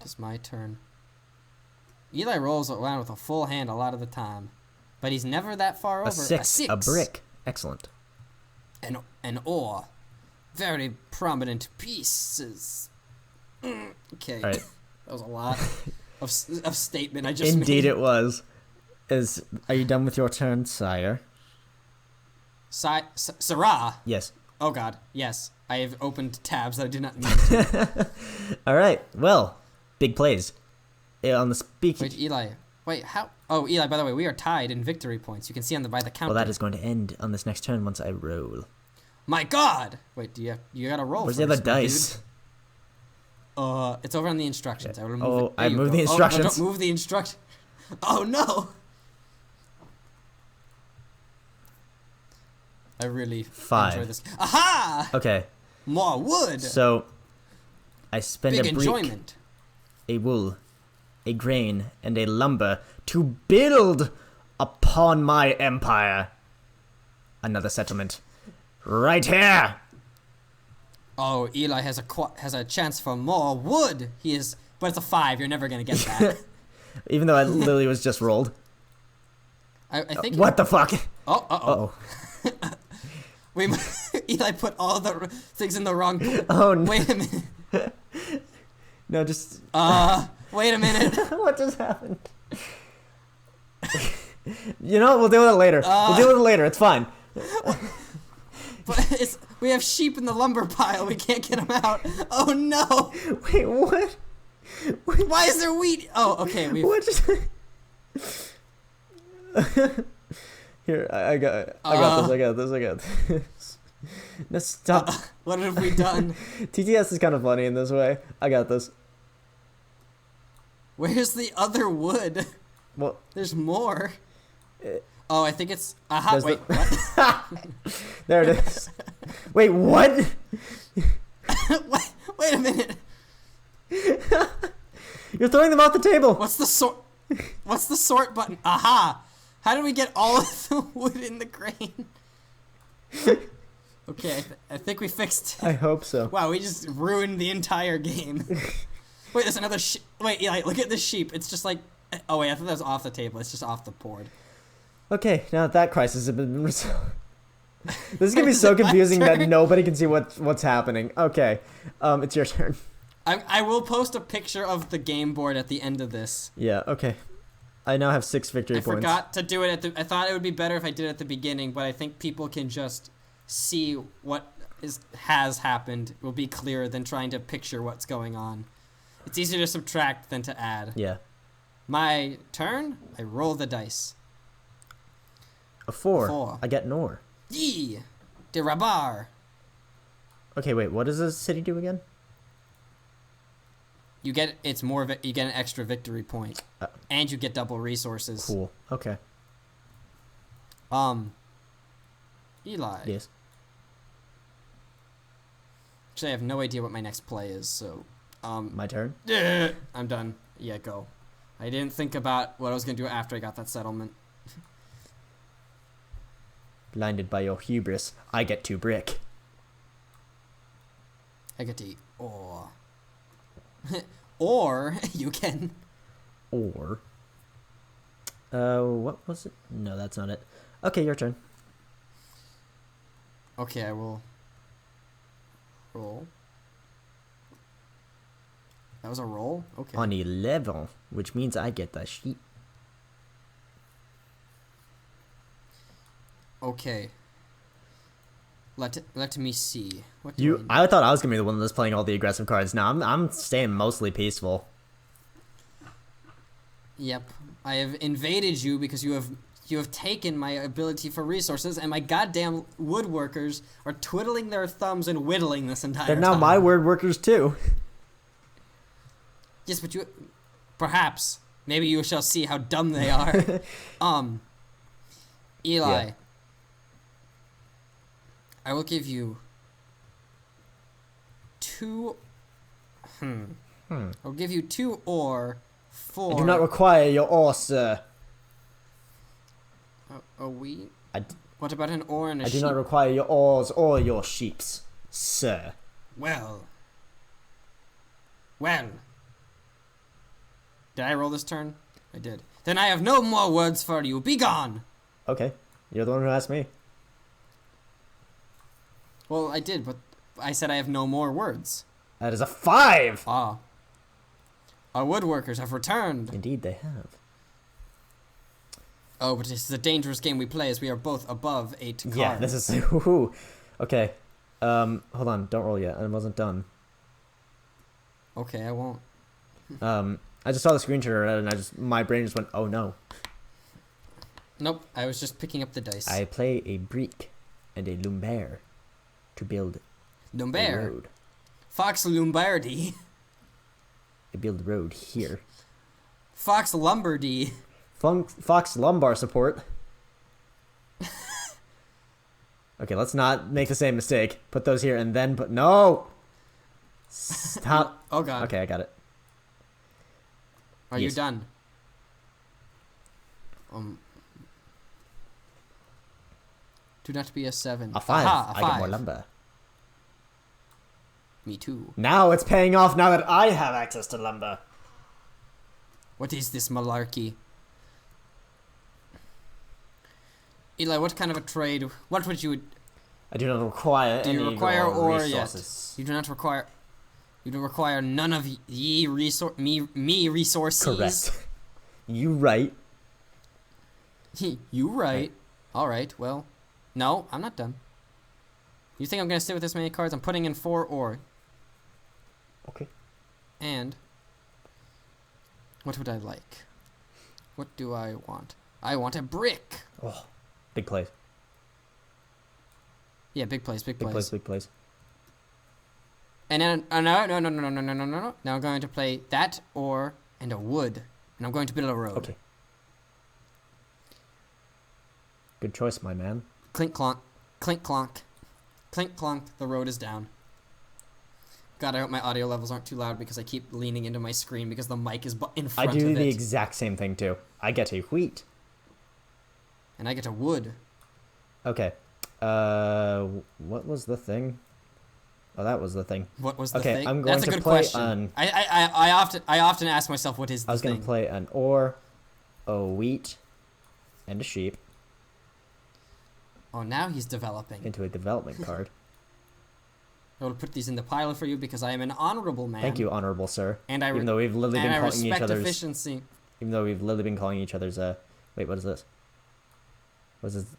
It's my turn. Eli rolls around with a full hand a lot of the time, but he's never that far over. A 6, a brick. Excellent. An ore. Very prominent pieces. Okay. All right. That was a lot of statement I just made. Indeed it was. Are you done with your turn, sire? Sarah? Yes. Oh god, yes. I have opened tabs that I did not mean to. All right. Well, big plays. On the speaking... Wait, Eli. Wait, how... Oh, Eli, by the way, we are tied in victory points. You can see by the counter. Well, that is going to end on this next turn once I roll. My god! Wait, you gotta roll Where's first, the other dice? Dude. It's over on the instructions. Okay. I will move it. I moved the instructions. Oh, no, don't move the instruction. Oh, no! I really 5. enjoy this. Aha! Okay. More wood! So, I spend Big a brick, enjoyment. a wool, a grain, and a lumber to build upon my empire. Another settlement. Right here! Oh, Eli has a chance for more wood. But it's a 5. You're never gonna get that. Even though I literally was just rolled. I think. What the fuck? Oh, Uh-oh. Eli put all the things in the wrong. Oh no. Wait a minute. No, just. Wait a minute. What just happened? You know what? We'll deal with it later. We'll deal with it later. It's fine. But we have sheep in the lumber pile. We can't get them out. Oh no! Wait, what? Why is there wheat? Oh, okay. What just? Here, I got this. No, stop. What have we done? TTS is kind of funny in this way. I got this. Where's the other wood? Well, there's more. Oh, I think it's. Aha! Wait, what? There it is. Wait, what? Wait a minute. You're throwing them off the table. What's the sort button? Aha! How did we get all of the wood in the grain? Okay, I think we fixed it. I hope so. Wow, we just ruined the entire game. Wait, there's another sheep. Wait, Eli, look at this sheep. It's just like... Oh, wait, I thought that was off the table. It's just off the board. Okay, now that crisis has been resolved. This is going to be so confusing that nobody can see what's happening. Okay, it's your turn. I will post a picture of the game board at the end of this. Yeah, okay. I now have 6 victory points. I forgot to do it I thought it would be better if I did it at the beginning, but I think people can just see what has happened. It will be clearer than trying to picture what's going on. It's easier to subtract than to add. Yeah. My turn, I roll the dice. A 4. I get an ore. Yee! De Rabar. Okay, wait, what does this city do again? You get you get an extra victory point, and you get double resources. Cool. Okay. Eli. Yes. Actually, I have no idea what my next play is, so my turn. I'm done. Yeah, go. I didn't think about what I was gonna do after I got that settlement. Blinded by your hubris, I get 2 brick. I get to eat ore. Or you can. Or. What was it? No, that's not it. Okay, your turn. Okay, I will roll. That was a roll? Okay. On 11, which means I get the sheep. Okay. Let me see. What I thought I was gonna be the one that's playing all the aggressive cards. Now I'm staying mostly peaceful. Yep. I have invaded you because you have taken my ability for resources, and my goddamn woodworkers are twiddling their thumbs and whittling this entire time. They're now my word workers too. Yes, but you... Perhaps. Maybe you shall see how dumb they are. Eli. Yeah. I will give you 2... I'll give you 2 ore for... I do not require your ore, sir. A wheat? I What about an ore and a sheep? do not require your ores or your sheeps, sir. Well. Did I roll this turn? I did. Then I have no more words for you. Be gone! Okay, you're the one who asked me. Well, I did, but I said I have no more words. That is a 5! Ah. Our woodworkers have returned. Indeed, they have. Oh, but this is a dangerous game we play as we are both above 8 cards. Yeah, this is... Woohoo. Okay. Hold on, don't roll yet. I wasn't done. Okay, I won't. I just saw the screenshot and my brain just went, oh no. Nope, I was just picking up the dice. I play a brick and a lumber to build a Lumber. road. Fox Lombardi. I build a road here. Fox Lombardy. Fox lumbar support. Okay, let's not make the same mistake. Put those here and then put... No! Stop. Oh, God. Okay, I got it. Are you done? Do not be a 7. A 5. Aha, a I 5. get more lumber. Me too. Now it's paying off now that I have access to lumber. What is this malarkey? Eli, what kind of a trade? What would you... I do not require Do you any require ore resources. yet? You do not require... You do require none of me resources. Correct. You right. You right. Alright, well. No, I'm not done. You think I'm going to sit with this many cards? I'm putting in 4 ore. Okay. And... What would I like? What do I want? I want a brick! Oh, big plays. Yeah, big place, big Big place. plays, big plays. And then, no. Now I'm going to play that ore and a wood. And I'm going to build a road. Okay. Good choice, my man. Clink clonk. Clink clonk. Clink clonk. The road is down. God, I hope my audio levels aren't too loud because I keep leaning into my screen because the mic is in front I of do it. the exact same thing too. I get a wheat. And I get a wood. Okay. What was the thing? Oh, that was the thing. What was the Okay, thing? I'm going That's a to good play question. on- I often ask myself what is the I was thing. going to play an ore, a wheat, and a sheep Oh, now he's developing. into a development card. I will put these in the pile for you because I am an honorable man. Thank you, honorable sir. And I even though we've literally been calling each respect other's. efficiency. Even though we've literally been calling each other's. Wait, what is this? What is this?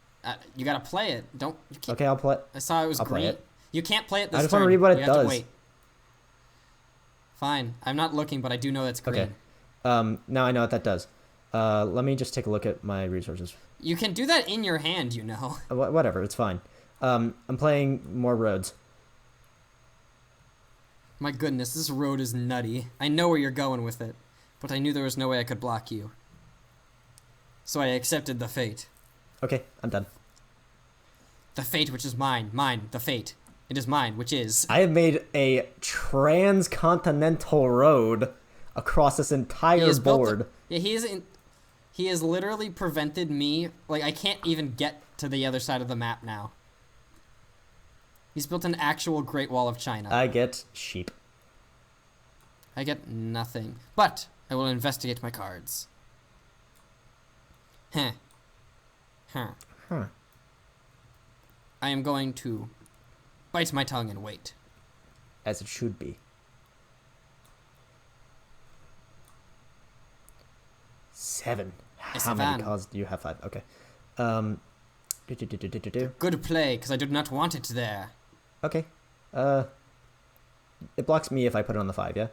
You gotta play it. Don't. You can't, Okay, I'll play. I saw it was I'll play green. it. You can't play it this I just turn. want to read what it you have does. to wait. Fine. I'm not looking, but I do know it's green. Okay. Now I know what that does. Let me just take a look at my resources. You can do that in your hand, you know. Whatever, it's fine. I'm playing more roads. My goodness, this road is nutty. I know where you're going with it, but I knew there was no way I could block you. So I accepted the fate. Okay, I'm done. The fate which is mine. Mine. The fate. It is mine, which is... I have made a transcontinental road across this entire board. Yeah, he has literally prevented me... Like, I can't even get to the other side of the map now. He's built an actual Great Wall of China. I get sheep. I get nothing. But I will investigate my cards. Huh. Huh. I am going to bite my tongue and wait. As it should be. 7. How many cards do you have? 5. Okay. Good play, because I did not want it there. Okay. It blocks me if I put it on the 5, yeah?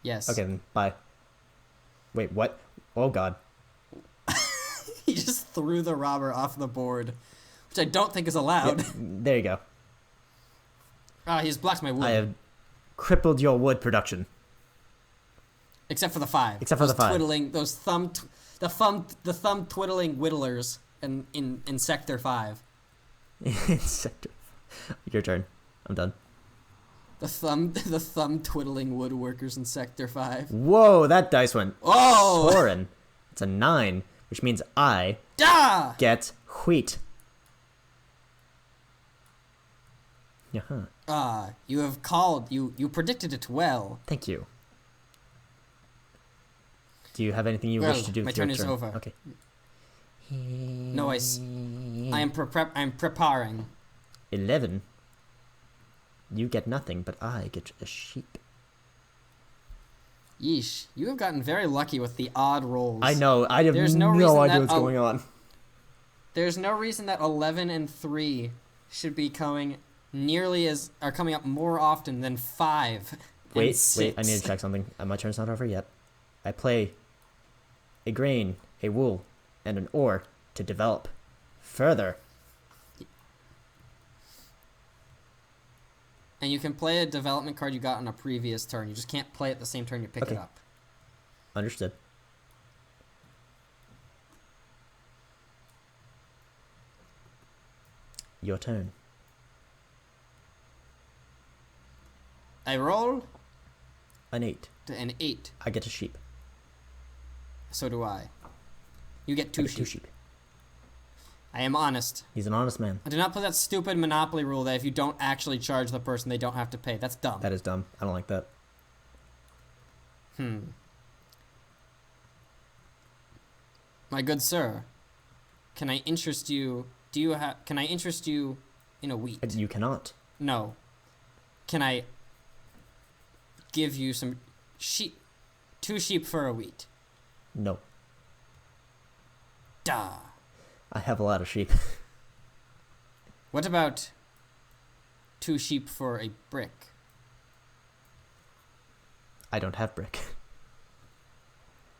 Yes. Okay, then bye. Wait, what? Oh god. He just threw the robber off the board, which I don't think is allowed. Yep, there you go. He's blocked my wood. I have crippled your wood production. Except for the 5. Except for the 5. Twiddling, those the thumb twiddling whittlers in Sector 5. Sector. Your turn. I'm done. The thumb twiddling woodworkers in Sector 5. Whoa, that dice went Oh! It's a 9, which means I get wheat. You have called. You predicted it well. Thank you. Do you have anything you wish to do? My turn is over. Okay. No, I am preparing. 11. You get nothing, but I get a sheep. Yeesh, you have gotten very lucky with the odd rolls. I know. I have no idea what's going on. There's no reason that 11 and 3 should be coming are coming up more often than 5. Wait, I need to check something. My turn's not over yet. I play a grain, a wool, and an ore to develop further. And you can play a development card you got on a previous turn. You just can't play it the same turn you pick it up. Understood. Your turn. I roll An 8. an 8. I get a sheep. So do I. You get I 2 get sheep. 2 sheep. I am honest. He's an honest man. I do not play that stupid Monopoly rule that if you don't actually charge the person, they don't have to pay. That's dumb. That is dumb. I don't like that. My good sir, can I interest you? Can I interest you in a wheat? You cannot. No. Can I give you some sheep? 2 sheep for a wheat. No. Duh. I have a lot of sheep. What about 2 sheep for a brick? I don't have brick.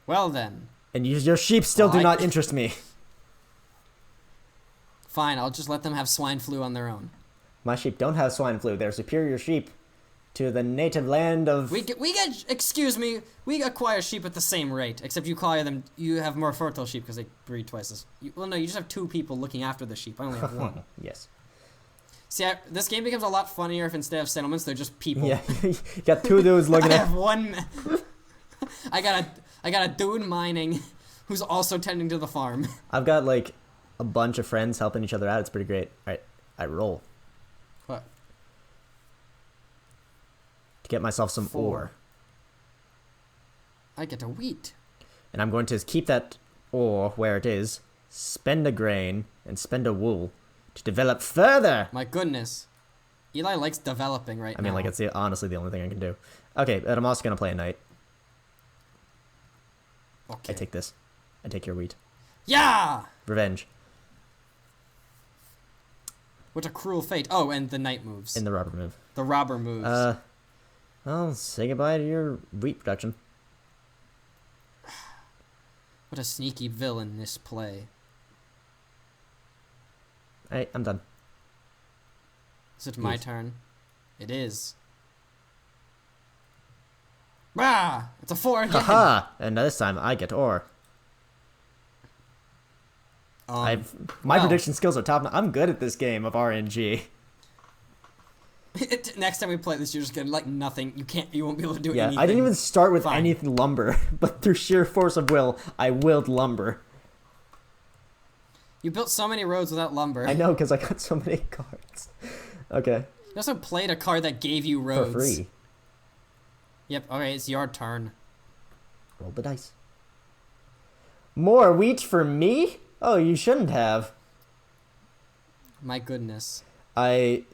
Well then. And your sheep still do not interest me. Fine, I'll just let them have swine flu on their own. My sheep don't have swine flu. They're superior sheep to the native land of... Excuse me, we acquire sheep at the same rate, except you have more fertile sheep because they breed twice as... Well, no, you just have 2 people looking after the sheep. I only have 1. Yes. See, this game becomes a lot funnier if instead of settlements, they're just people. Yeah, you got 2 dudes looking I at... have 1... I got a dude mining who's also tending to the farm. I've got, like, a bunch of friends helping each other out. It's pretty great. All right, I roll. What? To get myself some 4. ore. I get a wheat. And I'm going to keep that ore where it is, spend a grain, and spend a wool to develop further. My goodness. Eli likes developing right now. I mean, like, it's honestly the only thing I can do. Okay, but I'm also going to play a knight. Okay. I take this. I take your wheat. Yeah! Revenge. What a cruel fate. Oh, and the knight moves. In the robber move. The robber moves. Well, say goodbye to your wheat production. What a sneaky villain this play. Alright, I'm done. Is it my turn? It is. Rah! It's a 4 again. Haha! And this time I get ore. My prediction skills are top. I'm good at this game of RNG. Next time we play this, you're just gonna like nothing. You won't be able to do anything. I didn't even start with anything lumber, but through sheer force of will, I willed lumber. You built so many roads without lumber. I know, because I got so many cards. Okay. You also played a card that gave you roads. For free. Yep, okay, it's your turn. Roll the dice. More wheat for me? Oh, you shouldn't have. My goodness. That's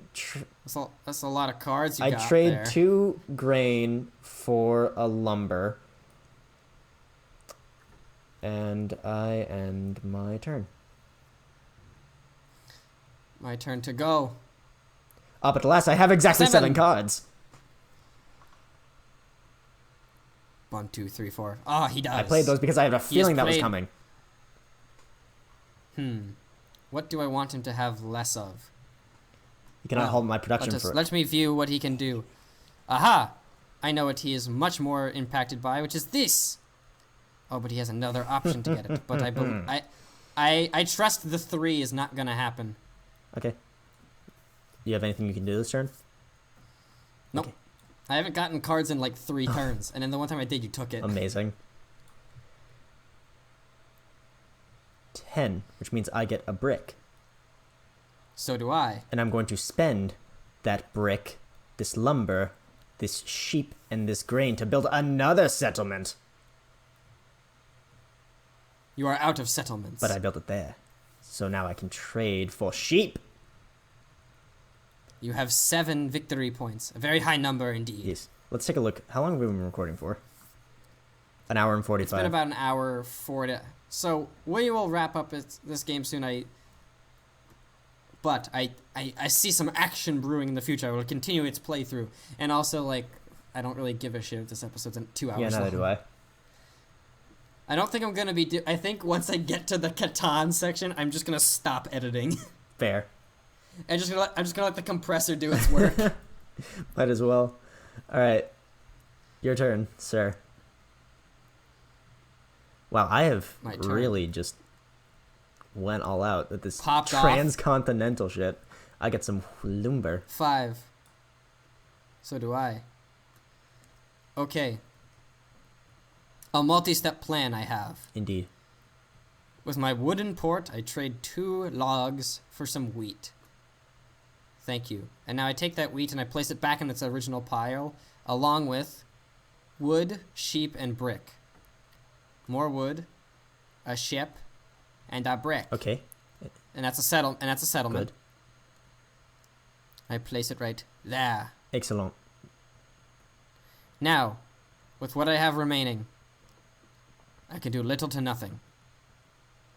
a lot of cards you got I trade there. 2 grain for a lumber. And I end my turn. My turn to go. But alas, I have exactly 7 cards. 1, 2, 3, 4. Oh, he does. I played those because I had a feeling that was coming. What do I want him to have less of? You cannot hold my production for it. Let me view what he can do. Aha! I know what he is much more impacted by, which is this. Oh, but he has another option to get it. But I trust the 3 is not gonna happen. Okay. You have anything you can do this turn? Nope. Okay. I haven't gotten cards in like 3 turns, and then the one time I did, you took it. Amazing. 10, which means I get a brick. So do I. And I'm going to spend that brick, this lumber, this sheep, and this grain to build another settlement. You are out of settlements. But I built it there. So now I can trade for sheep. You have 7 victory points. A very high number indeed. Yes. Let's take a look. How long have we been recording for? An hour and 45. It's been about an hour 40. So we will wrap up this game soon. But I see some action brewing in the future. I will continue its playthrough. And also, like, I don't really give a shit if this episode's in 2 hours long. Yeah, neither do I. I don't think I'm going to be... I think once I get to the Catan section, I'm just going to stop editing. Fair. I'm just gonna let the compressor do its work. Might as well. All right. Your turn, sir. Wow, I have really just went all out with this transcontinental shit. I get some lumber. 5. So do I. Okay. A multi-step plan I have. Indeed. With my wooden port, I trade 2 logs for some wheat. Thank you. And now I take that wheat and I place it back in its original pile, along with wood, sheep, and brick. More wood, a ship, and a brick. Okay. And that's a settlement. Good. I place it right there. Excellent. Now, with what I have remaining, I can do little to nothing.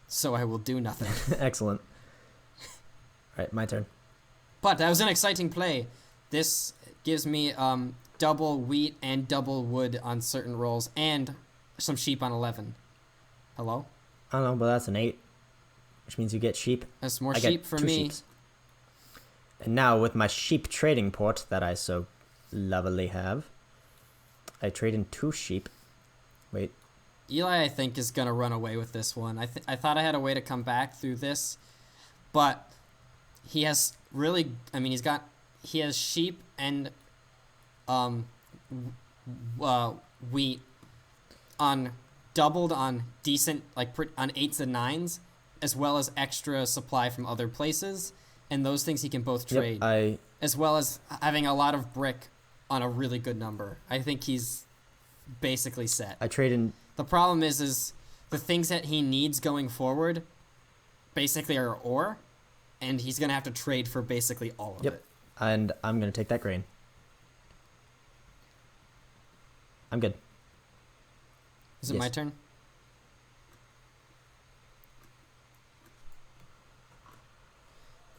So I will do nothing. Excellent. All right, my turn. But that was an exciting play. This gives me double wheat and double wood on certain rolls, and some sheep on 11. Hello? I don't know, but that's an 8, which means you get sheep. That's more sheep for me. Sheeps. And now with my sheep trading port that I so lovely have, I trade in 2 sheep. Wait. Eli, I think, is going to run away with this one. I thought I had a way to come back through this, but he has really, I mean, he has sheep and wheat doubled on decent, like on 8s and 9s, as well as extra supply from other places, and those things he can both trade. Yep, as well as having a lot of brick on a really good number. I think he's basically set. I trade in. The problem is the things that he needs going forward basically are ore, and he's going to have to trade for basically all of it. And I'm going to take that grain. I'm good. Is it my turn?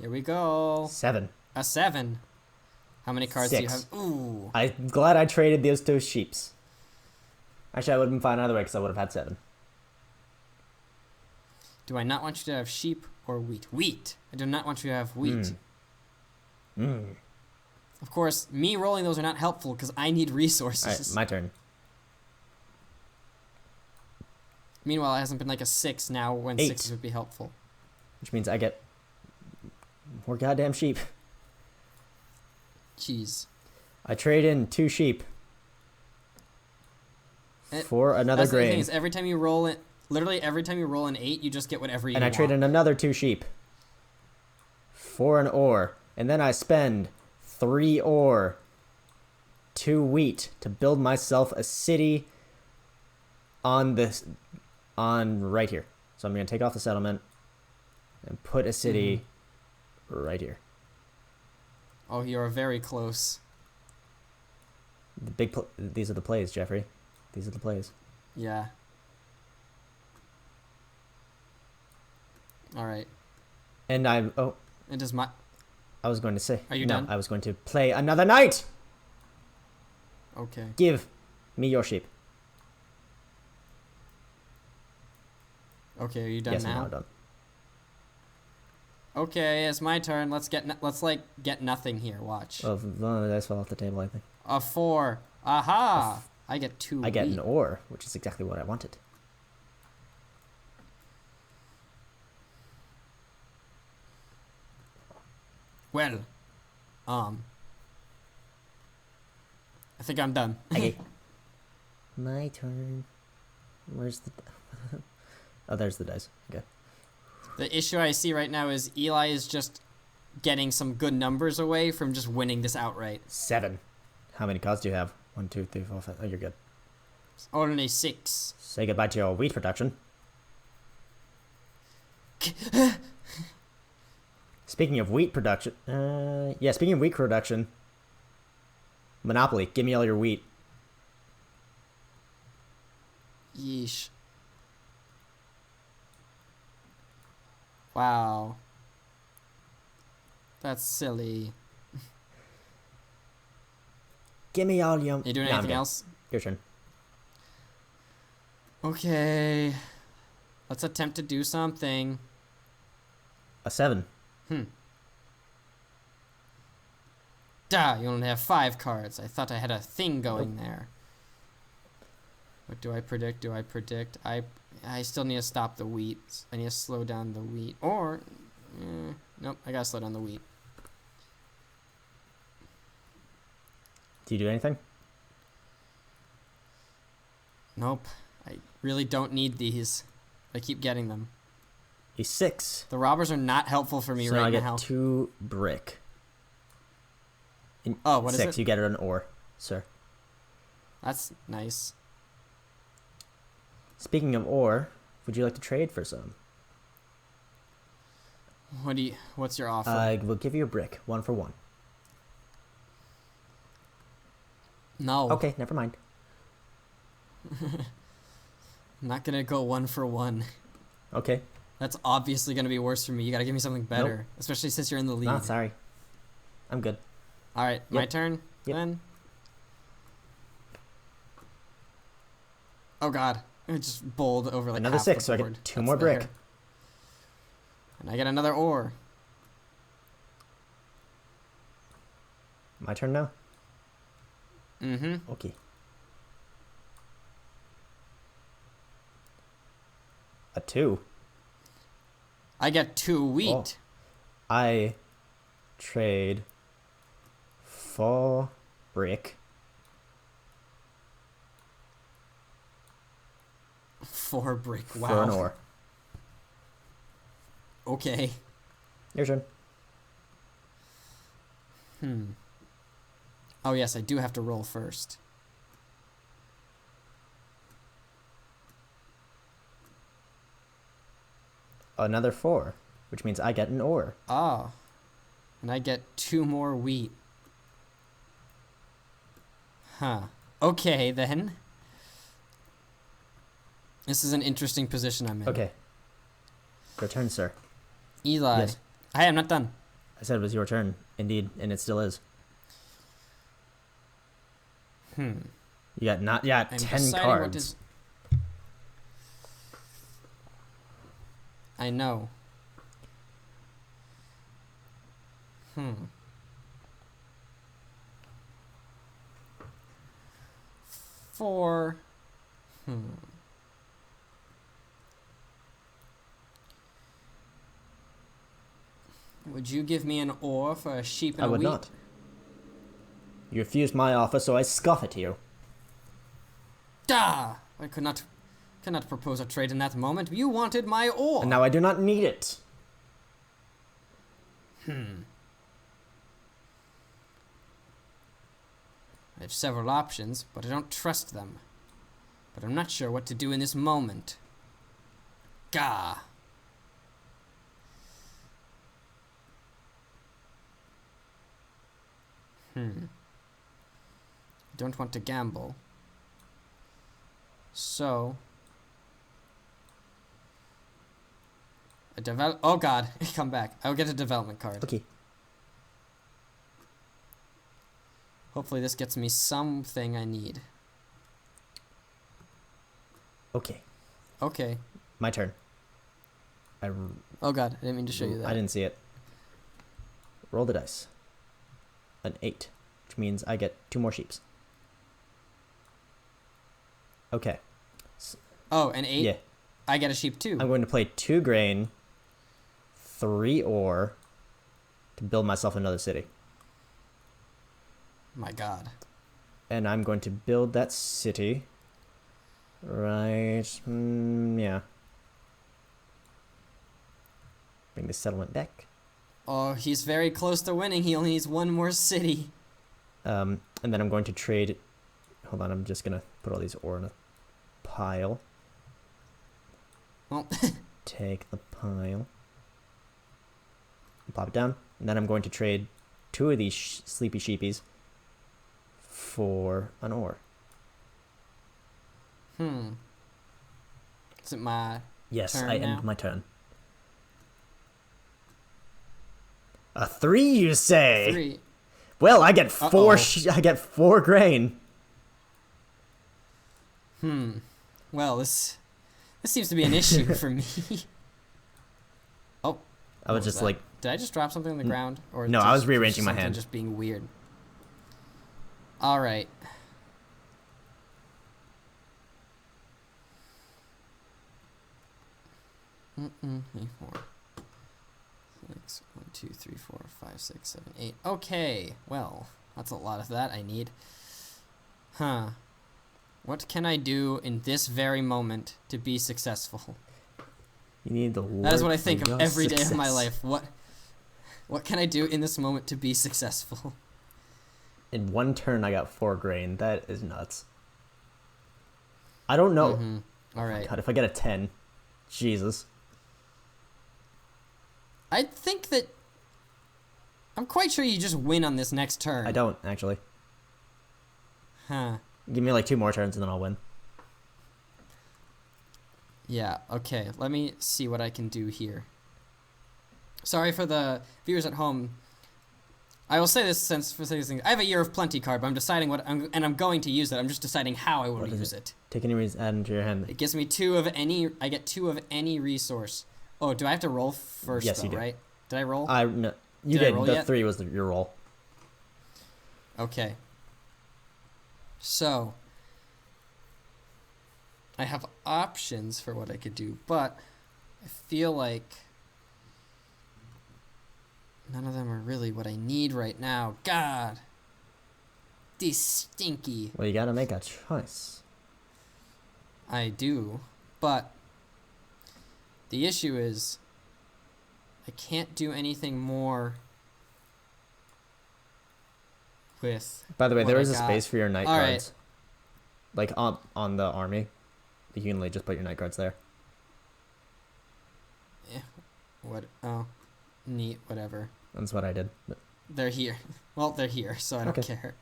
Here we go. 7. A 7. How many cards 6. do you have? Ooh. I'm glad I traded those 2 sheeps. Actually, I would have been fine either way because I would have had 7. Do I not want you to have sheep or wheat? Wheat. I do not want you to have wheat. Of course, me rolling those are not helpful because I need resources. All right, my turn. Meanwhile, it hasn't been like a 6 now when 8. 6s would be helpful. Which means I get more goddamn sheep. Jeez. I trade in 2 sheep for another grain. The thing is, every time you roll it, literally every time you roll an 8, you just get whatever you want. And I trade in another 2 sheep for an ore. And then I spend 3 ore, 2 wheat to build myself a city on right here. So I'm going to take off the settlement and put a city right here. Oh, you're very close. These are the plays, Jeffrey. These are the plays. Yeah. All right. And I was going to say. Are you done? I was going to play another knight. Okay. Give me your sheep. Okay, are you done yes, now? I'm now done. Okay, it's my turn. Let's get nothing here. Watch. Oh, the dice fell off the table, I think. A 4. Aha! I get 2 I get wheat. an ore, which is exactly what I wanted. Well, I think I'm done. Okay. My turn. Where's the... Oh, there's the dice. Okay. The issue I see right now is Eli is just getting some good numbers away from just winning this outright. 7. How many cards do you have? 1, 2, 3, 4, 5. Oh, you're good. Only 6. Say goodbye to your wheat production. Speaking of wheat production... speaking of wheat production... Monopoly, give me all your wheat. Yeesh. Wow. That's silly. Give me all your... You doing Nah, I'm anything good. else? Your turn. Okay. Let's attempt to do something. A 7. Duh, you only have 5 cards. I thought I had a thing going there. What do I predict? Do I predict? I still need to stop the wheat. I need to slow down the wheat. Or, nope, I gotta slow down the wheat. Do you do anything? Nope. I really don't need these. I keep getting them. A 6. The robbers are not helpful for me So now I right get now. 2 brick. Oh, what is 6, it? you get an ore, sir. That's nice. Speaking of ore, would you like to trade for some? What's your offer? I will give you a brick, 1 for 1. No. Okay, never mind. I'm not gonna go 1 for 1. Okay. That's obviously gonna be worse for me. You gotta give me something better. Nope. Especially since you're in the lead. Nah, sorry. I'm good. Alright, my turn Yep. then. Oh god. I just bowled over like Another half 6, the so I board. get 2 That's more brick. there. And I get another ore. My turn now? Mm-hmm. Okay. A 2. I get 2 wheat. Oh. I trade 4 brick. 4 brick. Wow. For an ore. Okay. Your turn. Oh yes, I do have to roll first. Another 4, which means I get an ore. Ah. And I get 2 more wheat. Huh. Okay, then. This is an interesting position I'm in. Okay. Your turn, sir. Eli. Yes. Hey, I'm not done. I said it was your turn, indeed, and it still is. You got I'm 10 deciding cards. what is... I know. 4. Would you give me an ore for a sheep and I a would wheat? not. You refused my offer, so I scoff at you. Duh! I cannot propose a trade in that moment. You wanted my ore. And now I do not need it. I have several options, but I don't trust them. But I'm not sure what to do in this moment. Gah! Don't want to gamble. So... Oh god, come back. I'll get a development card. Okay. Hopefully this gets me something I need. Okay. Okay. My turn. Oh god, I didn't mean to show you that. I didn't see it. Roll the dice. An 8. which means I get 2 more sheeps. Okay. Oh, and 8? Yeah. I get a sheep too. I'm going to play 2 grain, 3 ore to build myself another city. My god. And I'm going to build that city right... yeah. Bring the settlement back. Oh, he's very close to winning. He only needs 1 more city. And then I'm going to trade... Hold on, I'm just going to put all these ore in a pile. Well, Take the pile. Plop it down. And then I'm going to trade 2 of these sleepy sheepies for an ore. Is it my Yes, turn I now? end my turn. A 3, you say? 3. Well, I get 4. Uh-oh. I get 4 grain. Well, this seems to be an issue for me. Oh. I was what just that? like, Did I just drop something on the ground? Or no, just, I was rearranging my something hand. Just being weird. All right. Four, 6, 1, 2, 3, 4, 5, 6, 7, 8. Okay. Well, that's a lot of that I need. Huh. What can I do in this very moment to be successful? You need the Lord. That is what I think for of your every day of my success. life. What can I do in this moment to be successful? In 1 turn, I got 4 grain. That is nuts. I don't know. All right. God, if I get a 10, Jesus. I think that I'm quite sure you just win on this next turn. I don't, actually. Huh. Give me like 2 more turns and then I'll win. Yeah, okay. Let me see what I can do here. Sorry for the viewers at home. I will say this since for these things. I have a Year of Plenty card, but I'm deciding I'm going to use it. I'm just deciding how I will use it. Take any reason, add into your hand. It gives me 2 of any. I get 2 of any resource. Oh, do I have to roll first? Yes, though, you do. Right? Did I roll? No, you Did I did. roll The yet? 3 was your roll. Okay. So, I have options for what I could do, but I feel like none of them are really what I need right now. God. These stinky. Well, you gotta make a choice. I do, but the issue is I can't do anything more with. By the way, what there I is a got. space for your night All guards. Like on the army. You can just put your night guards there. What? Oh, neat. Whatever. That's what I did. They're here. Well, they're here, so I don't Okay. care.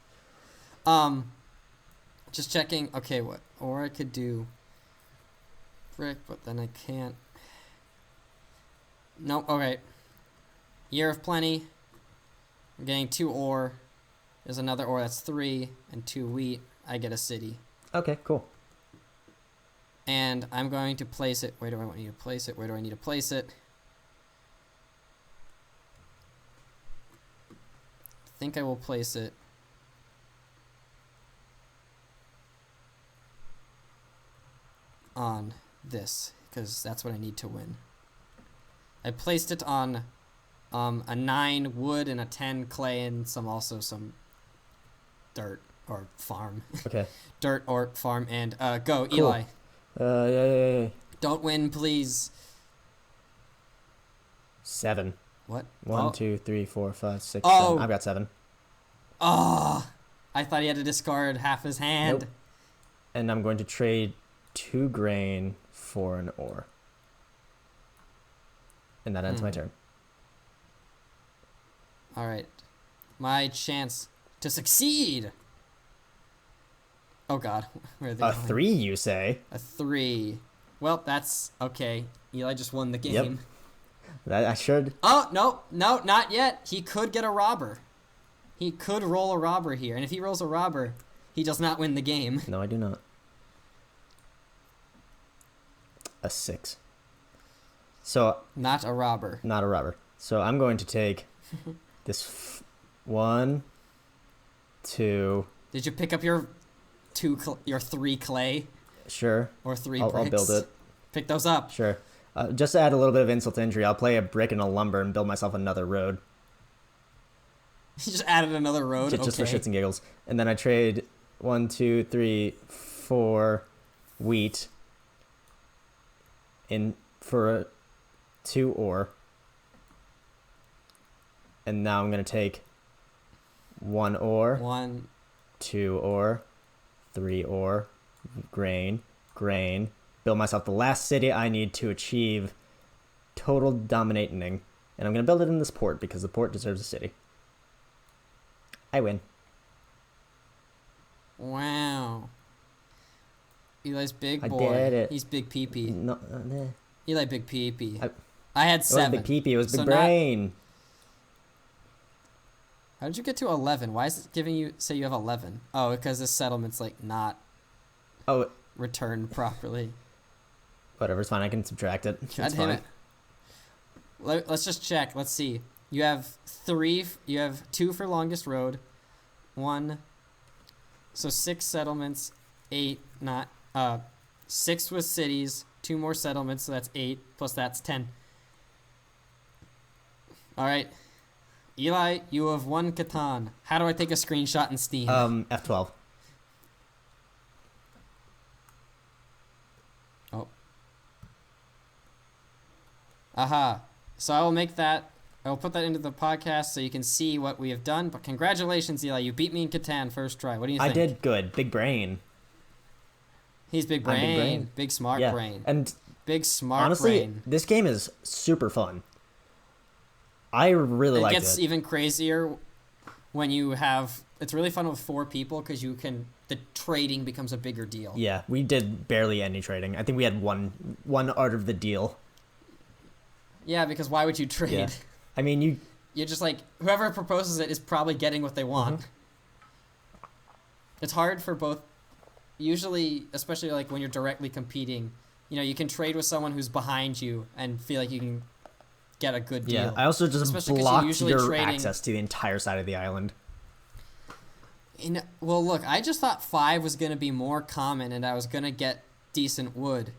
Just checking. Okay, what? Or I could do brick, but then I can't. No. Okay. Year of Plenty. I'm getting 2 ore. There's another ore. That's 3 and 2 wheat. I get a city. Okay, cool. And I'm going to place it. Where do I want you to place it? Where do I need to place it? I think I will place it on this, because that's what I need to win. I placed it on a 9 wood and a 10 clay and some dirt or farm. Okay. Dirt or farm and go, Cool. Eli. Yeah. Don't win, please. 7. What? 1, Oh. 2, 3, 4, 5, 6, Oh. 7. I've got 7. Oh, I thought he had to discard half his hand. Nope. And I'm going to trade 2 grain for an ore. And that ends my turn. All right. My chance to succeed. Oh, God. Where are they A going? 3, you say? A 3. Well, that's okay. Eli just won the game. Yep. That I should. Oh, no, not yet. He could get a robber. He could roll a robber here. And if he rolls a robber, he does not win the game. No, I do not. A 6. So, Not a robber. not a robber. So I'm going to take this 1, 2. Did you pick up your 3 clay Sure. or 3 I'll bricks? build it. Pick those up. Sure. Just to add a little bit of insult to injury, I'll play a brick and a lumber and build myself another road. You just added another road. Just for shits and giggles. And then I trade 1, 2, 3, 4 wheat in for 2 ore. And now I'm gonna take 1 ore, 2 ore, 3 ore, grain, build myself the last city I need to achieve total dominating. And I'm going to build it in this port because the port deserves a city. I win. Wow. Eli's big boy. I did it. He's big pee-pee. No, Eli big pee-pee. I had 7. It wasn't big pee-pee, it was big brain. How did you get to 11? Why is it giving you, say you have 11? Oh, because this settlement's like not returned properly. Whatever, it's fine. I can subtract it. God damn it. Let's just check. Let's see. You have 3. You have 2 for longest road. 1. So 6 settlements. 8. 6 with cities. 2 more settlements. So that's 8. Plus that's 10. All right. Eli, you have 1 Catan. How do I take a screenshot in Steam? F12. Oh. Aha. So I will make that. I will put that into the podcast so you can see what we have done. But congratulations, Eli. You beat me in Catan first try. What do you think? I did good. Big brain. He's big brain. Big brain. Big smart brain. And big smart honestly, brain. this game is super fun. I really like it. It gets even crazier when you have... It's really fun with 4 people because you can... The trading becomes a bigger deal. Yeah, we did barely any trading. I think we had one art of the deal. Yeah, because why would you trade? Yeah. I mean, You're just like... Whoever proposes it is probably getting what they want. Mm-hmm. It's hard for both... Usually, especially like when you're directly competing, you can trade with someone who's behind you and feel like you can... get a good deal. Yeah, I also just especially blocked your access to the entire side of the island. Well, look, I just thought 5 was going to be more common and I was going to get decent wood.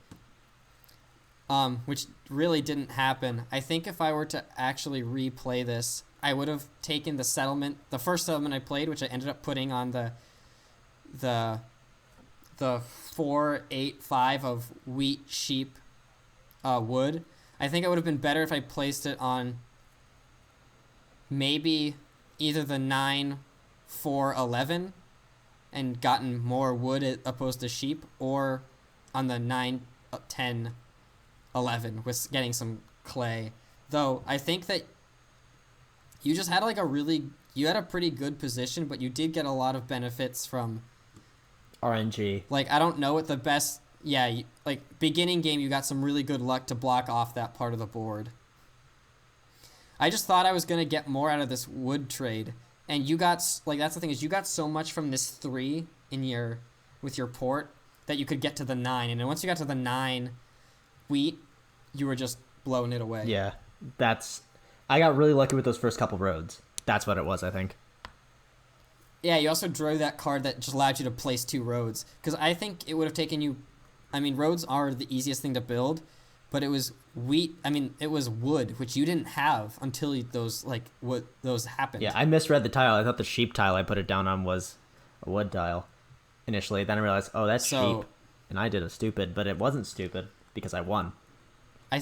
Which really didn't happen. I think if I were to actually replay this, I would have taken the first settlement I played, which I ended up putting on the 4, 8, 5 of wheat, sheep, wood. I think it would have been better if I placed it on maybe either the 9, 4, 11 and gotten more wood as opposed to sheep, or on the 9, 10, 11 with getting some clay. Though I think that you just had you had a pretty good position, but you did get a lot of benefits from RNG. Like, I don't know what the best... Yeah, beginning game, you got some really good luck to block off that part of the board. I just thought I was going to get more out of this wood trade. And you got... that's the thing, is you got so much from this 3 with your port that you could get to the 9. And then once you got to the 9 wheat, you were just blowing it away. Yeah, I got really lucky with those first couple roads. That's what it was, I think. Yeah, you also drew that card that just allowed you to place 2 roads. Because I think it would have taken you... I mean, roads are the easiest thing to build, but it was it was wood, which you didn't have until those happened. Yeah, I misread the tile. I thought the sheep tile I put it down on was a wood tile initially. Then I realized, oh, that's sheep. And I did a stupid, but it wasn't stupid because I won. I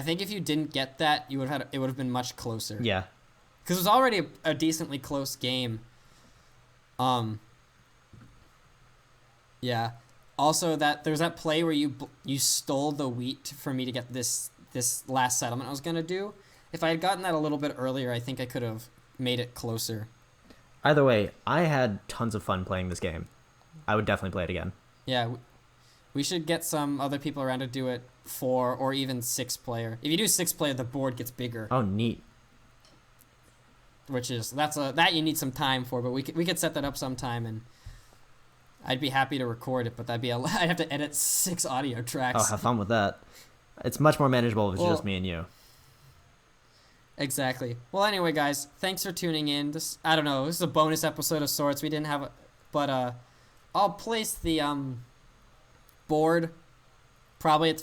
think if you didn't get that, it would have been much closer. Yeah. Because it was already a decently close game. Yeah. Also, there's that play where you stole the wheat for me to get this last settlement I was gonna do. If I had gotten that a little bit earlier, I think I could have made it closer. Either way, I had tons of fun playing this game. I would definitely play it again. Yeah, we should get some other people around to do it 4 or even 6 player. If you do 6 player, the board gets bigger. Oh, neat. Which is that you need some time for, but we could set that up sometime, and I'd be happy to record it, but I'd have to edit 6 audio tracks. Oh, have fun with that. It's much more manageable if it's just me and you. Exactly. Well, anyway, guys, thanks for tuning in. I don't know. This is a bonus episode of sorts. We didn't have but I'll place the board, probably at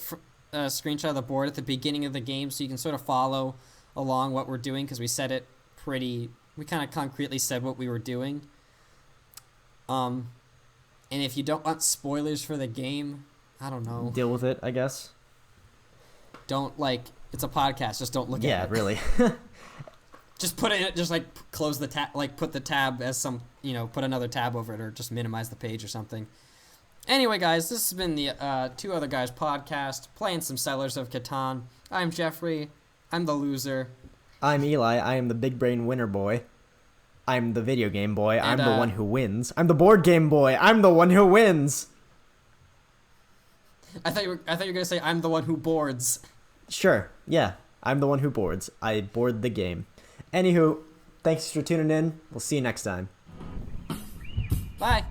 a screenshot of the board at the beginning of the game, so you can sort of follow along what we're doing, because we said it we kind of concretely said what we were doing. And if you don't want spoilers for the game, I don't know. Deal with it, I guess. Don't, it's a podcast, just don't look at it. Yeah, really. Just put it, just close the tab, put the tab as put another tab over it, or just minimize the page or something. Anyway, guys, this has been the Two Other Guys podcast, playing some Settlers of Catan. I'm Jeffrey. I'm the loser. I'm Eli. I am the big brain winner boy. I'm the video game boy. I'm the one who wins. I'm the board game boy. I'm the one who wins. I thought you were gonna say I'm the one who boards. Sure. Yeah. I'm the one who boards. I board the game. Anywho, thanks for tuning in. We'll see you next time. Bye.